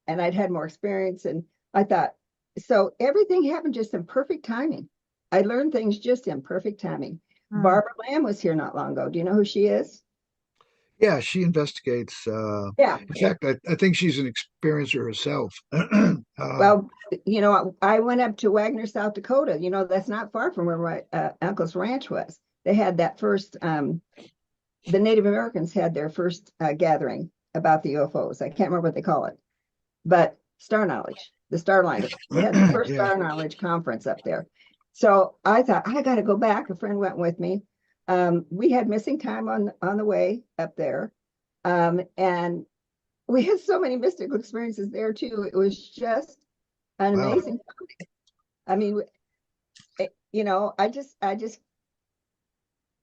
[SPEAKER 6] and I'd had more experience. And I thought, so everything happened just in perfect timing. I learned things just in perfect timing.
[SPEAKER 2] Hmm.
[SPEAKER 6] Barbara Lamb was here not long ago. Do you know who she is?
[SPEAKER 1] Yeah, she investigates.
[SPEAKER 6] Yeah.
[SPEAKER 1] In fact, I think she's an experiencer herself.
[SPEAKER 6] Well, I went up to Wagner, South Dakota. That's not far from where my uncle's ranch was. They had that first, the Native Americans had their first gathering about the UFOs. I can't remember what they call it, but Star Knowledge, the Starliner. They had the first
[SPEAKER 1] Yeah.
[SPEAKER 6] Star Knowledge conference up there. So I thought, I got to go back. A friend went with me. We had missing time on the way up there. And we had so many mystical experiences there too. It was just an
[SPEAKER 1] Wow.
[SPEAKER 6] amazing time. I mean, I just,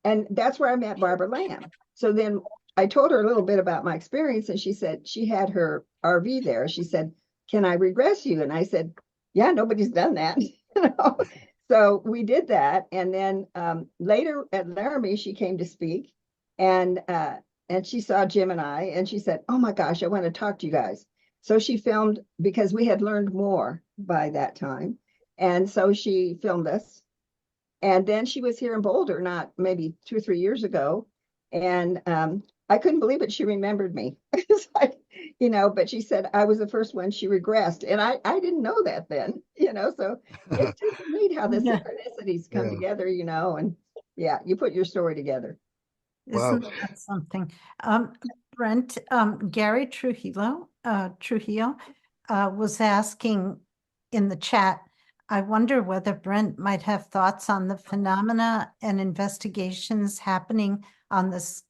[SPEAKER 6] and that's where I met Barbara Lamb. So then I told her a little bit about my experience, and she said she had her RV there. She said, "Can I regress you?" And I said, "Yeah, nobody's done that." So we did that, and then later at Laramie, she came to speak, and she saw Jim and I, and she said, "Oh my gosh, I want to talk to you guys." So she filmed because we had learned more by that time, and so she filmed us. And then she was here in Boulder, not maybe 2 or 3 years ago. And I couldn't believe it. She remembered me. It's like, but she said I was the first one she regressed. And I didn't know that then, so it's just neat how the
[SPEAKER 2] Yeah.
[SPEAKER 6] synchronicities come
[SPEAKER 1] Yeah.
[SPEAKER 6] together, and yeah, you put your story together.
[SPEAKER 1] Wow.
[SPEAKER 2] Isn't that something? Brent, Gary Trujillo, was asking in the chat, I wonder whether Brent might have thoughts on the phenomena and investigations happening on the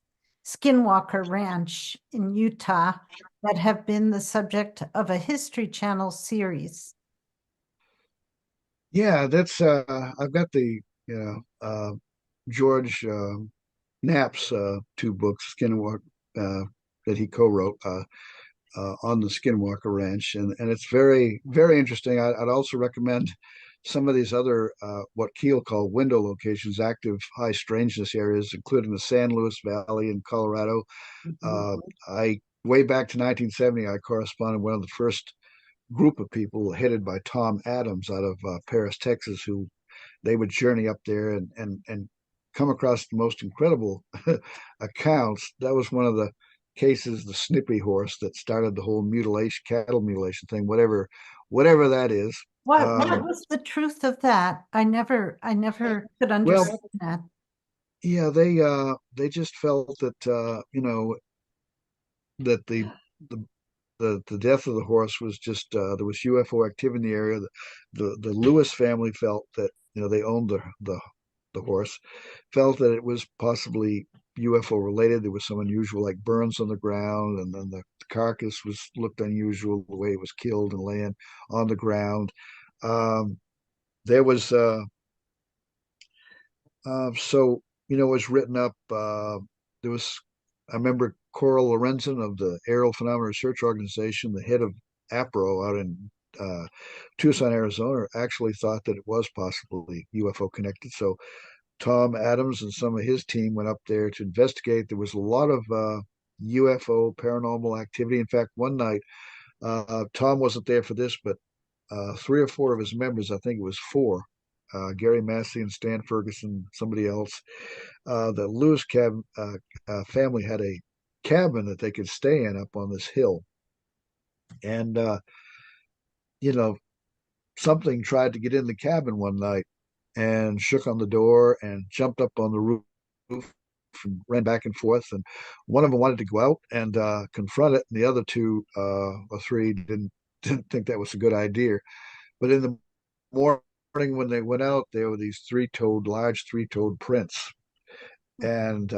[SPEAKER 2] Skinwalker Ranch in Utah that have been the subject of a History Channel series.
[SPEAKER 1] Yeah, that's I've got the George Knapp's two books, Skinwalker, that he co-wrote on the Skinwalker Ranch, and it's very very interesting. I'd also recommend some of these other what Keel called window locations, active high strangeness areas, including the San Luis Valley in Colorado.
[SPEAKER 6] Mhm.
[SPEAKER 1] I way back to 1970, I corresponded with one of the first group of people headed by Tom Adams out of Paris, Texas, who they would journey up there and come across the most incredible accounts. That was one of the cases, the Snippy horse, that started the whole mutilation, cattle mutilation thing, whatever that is.
[SPEAKER 2] What was the truth of that? I never could
[SPEAKER 1] Well,
[SPEAKER 2] understand that.
[SPEAKER 1] yeah, they just felt that that the the death of the horse was just there was UFO activity in the area. The Lewis family felt that they owned the horse, felt that it was possibly UFO related. There was some unusual like burns on the ground, and then the carcass was looked unusual the way it was killed and laying on the ground. There was so it was written up. There was, I remember Coral Lorenzen of the Aerial Phenomena Research Organization, the head of APRO out in Tucson, Arizona, actually thought that it was possibly UFO connected. So Tom Adams and some of his team went up there to investigate. There was a lot of UFO paranormal activity. In fact, one night, Tom wasn't there for this, but three or four of his members, I think it was four, Gary Massey and Stan Ferguson, somebody else, the Lewis family had a cabin that they could stay in up on this hill. And, you know, something tried to get in the cabin one night and shook on the door and jumped up on the roof and ran back and forth. And one of them wanted to go out and confront it, and the other two or three didn't think that was a good idea. But in the morning when they went out, there were these large three-toed prints, and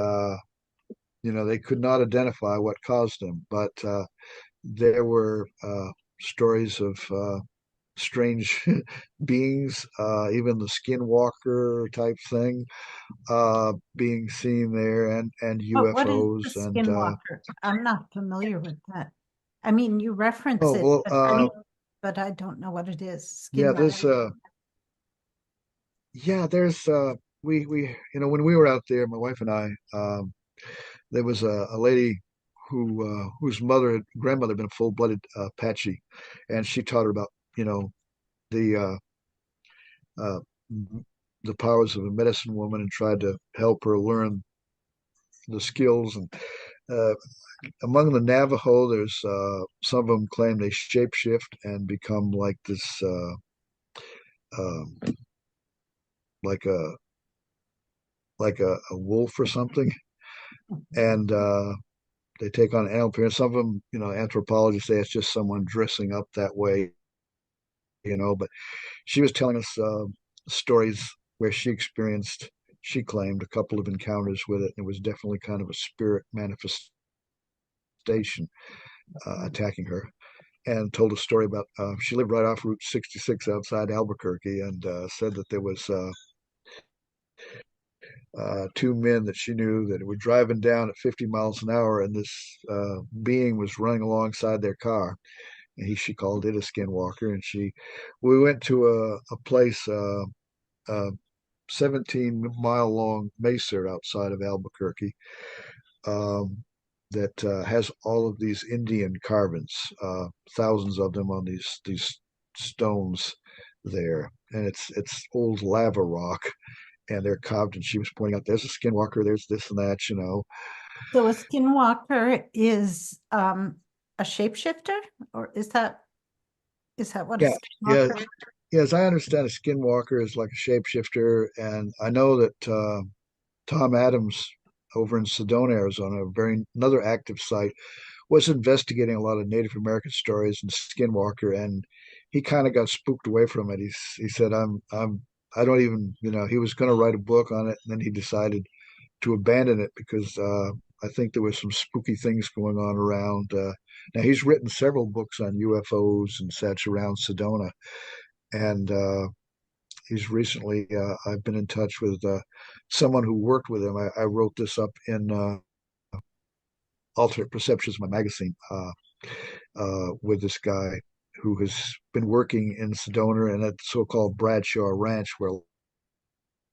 [SPEAKER 1] they could not identify what caused them, but there were stories of strange beings, even the skinwalker type thing being seen there, and
[SPEAKER 2] But what is the
[SPEAKER 1] UFOs, and
[SPEAKER 2] skinwalker? I'm not familiar with that. I mean, you reference
[SPEAKER 1] oh
[SPEAKER 2] it,
[SPEAKER 1] well,
[SPEAKER 2] but I don't know what it is.
[SPEAKER 1] yeah,
[SPEAKER 2] Skinwalker.
[SPEAKER 1] there's we when we were out there, my wife and I, there was a lady whose grandmother had been a full-blooded Apache, and she taught her about the uh, the powers of a medicine woman and tried to help her learn the skills. And uh, among the Navajo, there's some of them claim they shapeshift and become like this, um, like a wolf or something, and they take on animal appearance. Some of them, anthropologists say it's just someone dressing up that way, But she was telling us stories where she claimed a couple of encounters with it. It was definitely kind of a spirit manifestation attacking her, and told a story about she lived right off Route 66 outside Albuquerque, and said that there was two men that she knew that were driving down at 50 miles an hour, and this being was running alongside their car. And she called it a skinwalker. And we went to a place, a 17-mile long mesa outside of Albuquerque, um, that has all of these Indian carvings, thousands of them on these stones there, and it's old lava rock, and they're carved. And she was pointing out, there's a skinwalker, there's this and that.
[SPEAKER 2] So a skinwalker is a shapeshifter, or is that what a
[SPEAKER 1] Yeah, yeah,
[SPEAKER 2] skinwalker?
[SPEAKER 1] yeah. As I understand, a skinwalker is like a shapeshifter, and I know that Tom Adams over in Sedona, Arizona, another active site, was investigating a lot of Native American stories and skinwalker, and he kind of got spooked away from it. He said, I don't even, he was going to write a book on it, and then he decided to abandon it because I think there was some spooky things going on around. Now he's written several books on UFOs and such around Sedona, and he's recently. I've been in touch with someone who worked with him. I wrote this up in Alternate Perceptions, my magazine, with this guy, who has been working in Sedona and at the so-called Bradshaw Ranch, where a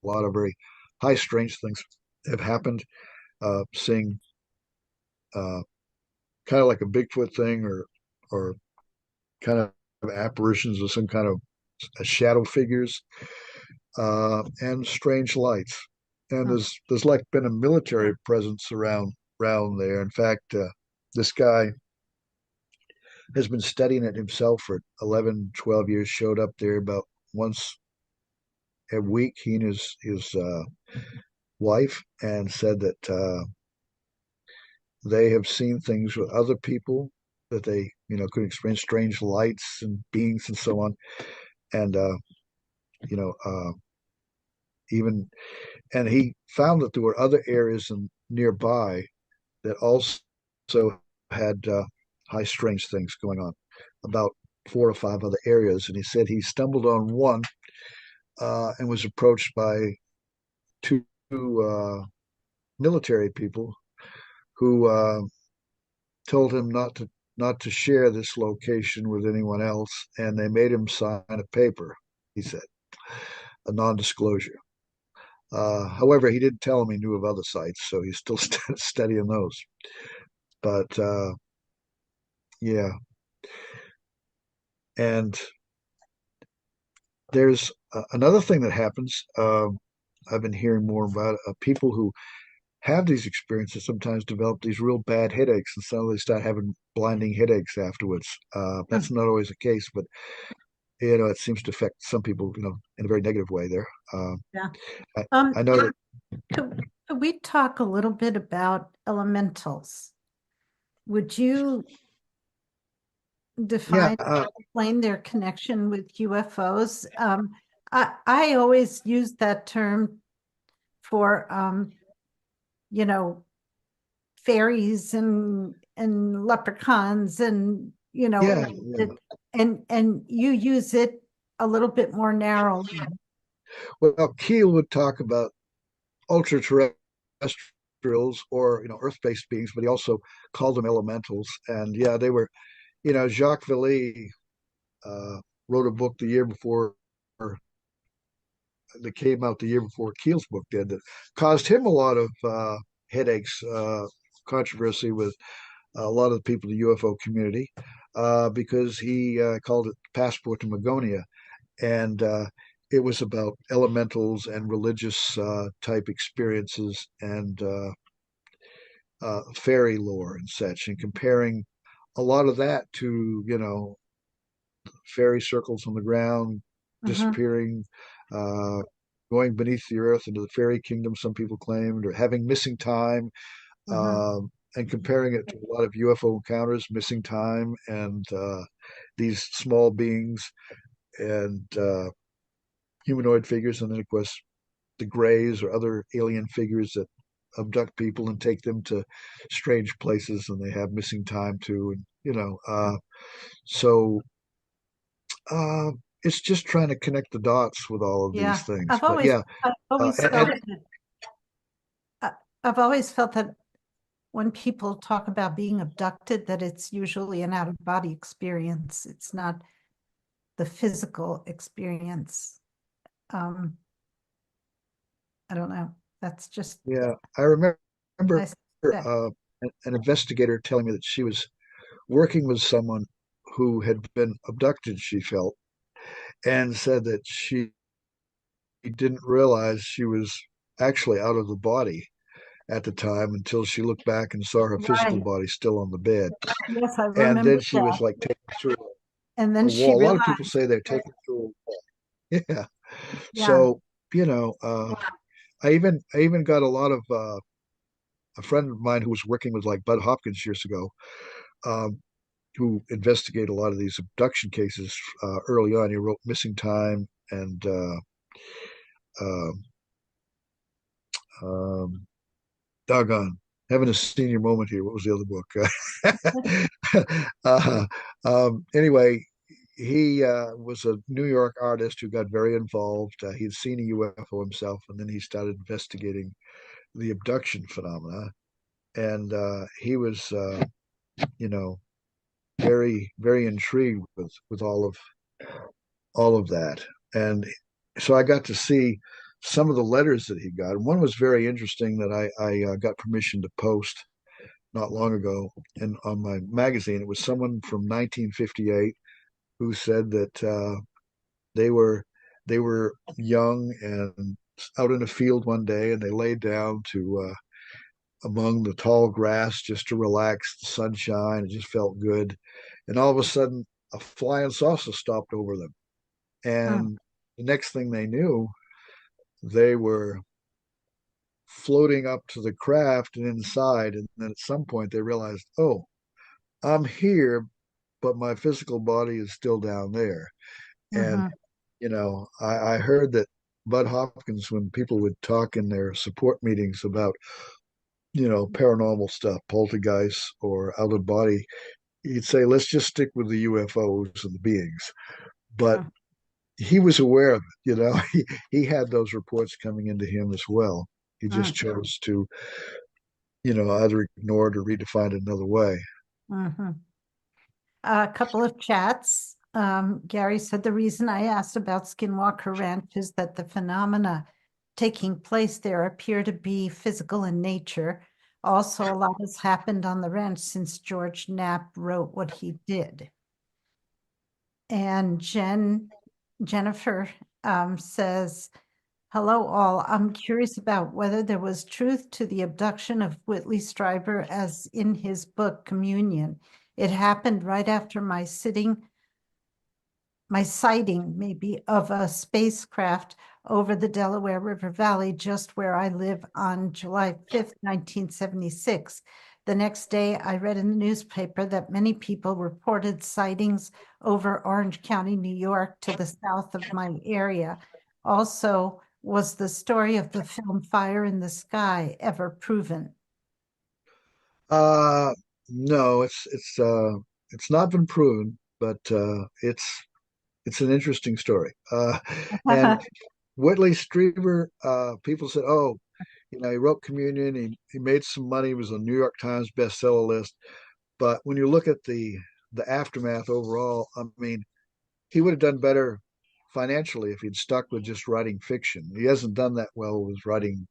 [SPEAKER 1] lot of very high strange things have happened. Seeing kind of like a Bigfoot thing, or kind of apparitions of some kind of shadow figures, and strange lights. And there's like been a military presence around there. In fact, this guy has been studying it himself for 11, 12 years, showed up there about once a week, he and his wife, and said that they have seen things with other people that they, could experience strange lights and beings and so on. And, you know, even, and he found that there were other areas nearby that also had high strange things going on, about 4 or 5 other areas. And he said he stumbled on one and was approached by two military people who told him not to share this location with anyone else, and they made him sign a paper. He said a non-disclosure. However, he didn't tell him he knew of other sites, so he's still studying those. But yeah, and there's another thing that happens. I've been hearing more about people who have these experiences sometimes develop these real bad headaches, and suddenly they start having blinding headaches afterwards. That's not always the case, but it seems to affect some people, in a very negative way there.
[SPEAKER 2] Yeah.
[SPEAKER 1] I know that.
[SPEAKER 2] Could we talk a little bit about elementals? Would you define, explain their connection with UFOs? I always use that term for, fairies and leprechauns and,
[SPEAKER 1] Yeah.
[SPEAKER 2] and you use it a little bit more narrowly.
[SPEAKER 1] Well, Keel would talk about ultra-terrestrials, or earth-based beings, but he also called them elementals. And yeah, they were, Jacques Vallée wrote a book the year before, that came out the year before Keel's book did, that caused him a lot of headaches, controversy with a lot of the people in the UFO community, because he called it Passport to Magonia. And it was about elementals and religious type experiences, and fairy lore and such, and comparing a lot of that to fairy circles on the ground disappearing, going beneath the earth into the fairy kingdom, some people claimed, or having missing time, and comparing it to a lot of UFO encounters, missing time, and these small beings, and humanoid figures, and then of course the Greys or other alien figures that abduct people and take them to strange places, and they have missing time too, and so it's just trying to connect the dots with all of these things.
[SPEAKER 2] I've
[SPEAKER 1] But
[SPEAKER 2] always,
[SPEAKER 1] yeah,
[SPEAKER 2] I've always felt I've always felt that when people talk about being abducted, that it's usually an out-of-body experience. It's not the physical experience. I don't know. That's just,
[SPEAKER 1] yeah. I remember
[SPEAKER 2] I suspect.
[SPEAKER 1] an investigator telling me that she was working with someone who had been abducted, she felt, and said that she didn't realize she was actually out of the body at the time, until she looked back and saw her physical
[SPEAKER 2] Right.
[SPEAKER 1] body still on the bed.
[SPEAKER 2] Yes, I
[SPEAKER 1] And
[SPEAKER 2] remember
[SPEAKER 1] then she was
[SPEAKER 2] that.
[SPEAKER 1] like taken through
[SPEAKER 2] And
[SPEAKER 1] a
[SPEAKER 2] then she
[SPEAKER 1] wall. A lot of people
[SPEAKER 2] realized,
[SPEAKER 1] say they're taken through a wall. Yeah.
[SPEAKER 2] yeah,
[SPEAKER 1] So, I even got a lot of a friend of mine who was working with like Bud Hopkins years ago, um, who investigated a lot of these abduction cases early on. He wrote Missing Time and uh, um, doggone, having a senior moment here. What was the other book? Anyway, he was a New York artist who got very involved. He'd seen a UFO himself, and then he started investigating the abduction phenomena. And he was, you know, very, very intrigued with all of that. And so I got to see some of the letters that he got. And one was very interesting that I got permission to post not long ago and on my magazine. It was someone from 1958 who said that they were they were young and out in a field one day, and they laid down to among the tall grass just to relax, the sunshine. It just felt good, and all of a sudden, a flying saucer stopped over them,
[SPEAKER 2] Mm,
[SPEAKER 1] and the next thing they knew, they were floating up to the craft and inside. And then at some point, they realized, oh, I'm here, but my physical body is still down there. And,
[SPEAKER 2] mhm,
[SPEAKER 1] I heard that Bud Hopkins, when people would talk in their support meetings about, paranormal stuff, poltergeists or out of body, he'd say, let's just stick with the UFOs and the beings. But
[SPEAKER 2] mm,
[SPEAKER 1] he was aware of it, he had those reports coming into him as well. He just
[SPEAKER 2] mm,
[SPEAKER 1] chose to, either ignore it or redefine it another way.
[SPEAKER 2] mhm. A couple of chats. Gary said the reason I asked about Skinwalker Ranch is that the phenomena taking place there appear to be physical in nature. Also, a lot has happened on the ranch since George Knapp wrote what he did. And Jennifer says, hello, all. I'm curious about whether there was truth to the abduction of Whitley Strieber as in his book, Communion. It happened right after my sighting maybe of a spacecraft over the Delaware River Valley, just where I live, on July 5th, 1976. The next day, I read in the newspaper that many people reported sightings over Orange County, New York, to the south of my area. Also, was the story of the film Fire in the Sky ever proven?
[SPEAKER 1] Uh, no, it's not been proven, but it's an interesting story. And Whitley Strieber, people said, oh, he wrote Communion. He made some money. He was on the New York Times bestseller list. But when you look at the aftermath overall, I mean, he would have done better financially if he'd stuck with just writing fiction. He hasn't done that well with writing,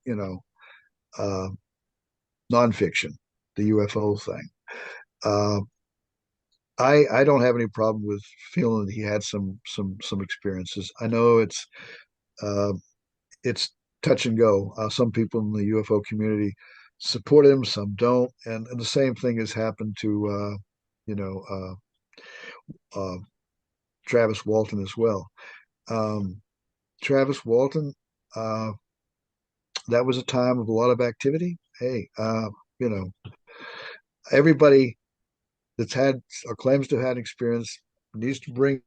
[SPEAKER 1] uh, nonfiction, the UFO thing. Uh, I don't have any problem with feeling that he had some experiences. I know uh, it's touch and go. Some people in the UFO community support him, some don't, and the same thing has happened to you know uh, Travis Walton as well. Um, Travis Walton, uh, that was a time of a lot of activity. Hey, you know, everybody that's had or claims to have had experience needs to bring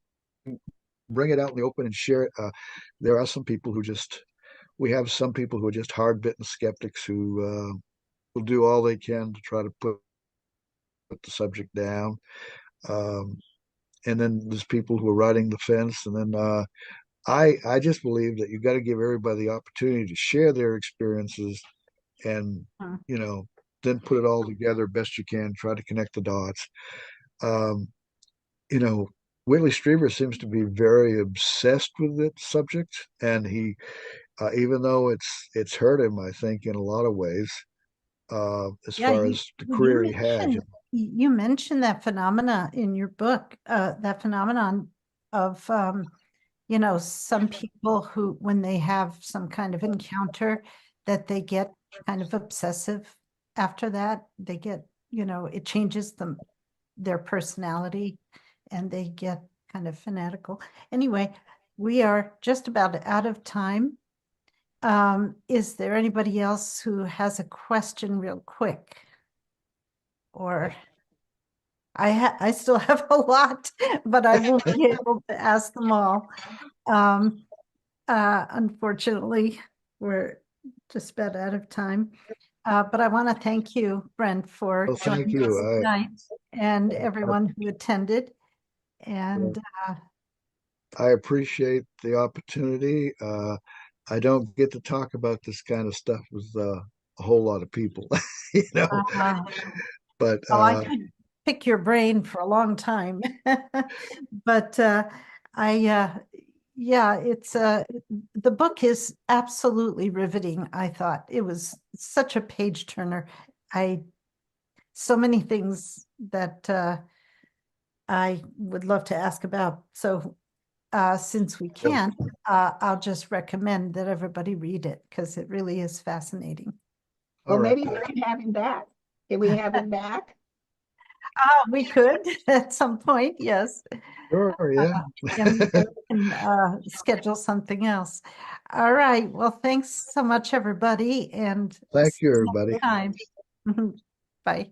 [SPEAKER 1] it out in the open and share it. There are some people who just we have some people who are just hard bitten skeptics who will do all they can to try to put the subject down. Um, and then there's people who are riding the fence. And then I just believe that you got to give everybody the opportunity to share their experiences and
[SPEAKER 2] Hmm.
[SPEAKER 1] you know then put it all together best you can. Try to connect the dots. Um, you know, Whitley Strieber seems to be very obsessed with the subject, and he, even though it's hurt him, I think in a lot of ways, as
[SPEAKER 2] Yeah,
[SPEAKER 1] far as the career he had.
[SPEAKER 2] you mentioned that phenomena in your book, that phenomenon of some people who, when they have some kind of encounter, that they get kind of obsessive after that. They get, it changes their personality, and they get kind of fanatical. Anyway, we are just about out of time. Is there anybody else who has a question real quick? Or I still have a lot, but I won't be able to ask them all. Um, Unfortunately, we're just about out of time. But I want to thank you, Brent, for
[SPEAKER 1] Well, thank
[SPEAKER 2] joining
[SPEAKER 1] you.
[SPEAKER 2] us tonight, and everyone who attended.
[SPEAKER 1] I,
[SPEAKER 2] And
[SPEAKER 1] I appreciate the opportunity. I don't get to talk about this kind of stuff with a whole lot of people, you know.
[SPEAKER 2] uh,
[SPEAKER 1] But
[SPEAKER 2] well, I could pick your brain for a long time. But yeah, the book is absolutely riveting. I thought it was such a page turner. So many things that I would love to ask about. So since we can't, I'll just recommend that everybody read it because it really is fascinating.
[SPEAKER 6] Well,
[SPEAKER 1] All right.
[SPEAKER 6] maybe we can have him back. Can we have him back?
[SPEAKER 2] We could at some point, yes.
[SPEAKER 1] Sure, yeah.
[SPEAKER 2] And then we can schedule something else. All right. Well, thanks so much, everybody, and
[SPEAKER 1] Thank
[SPEAKER 2] see
[SPEAKER 1] you,
[SPEAKER 2] you
[SPEAKER 1] everybody.
[SPEAKER 2] next time. Bye.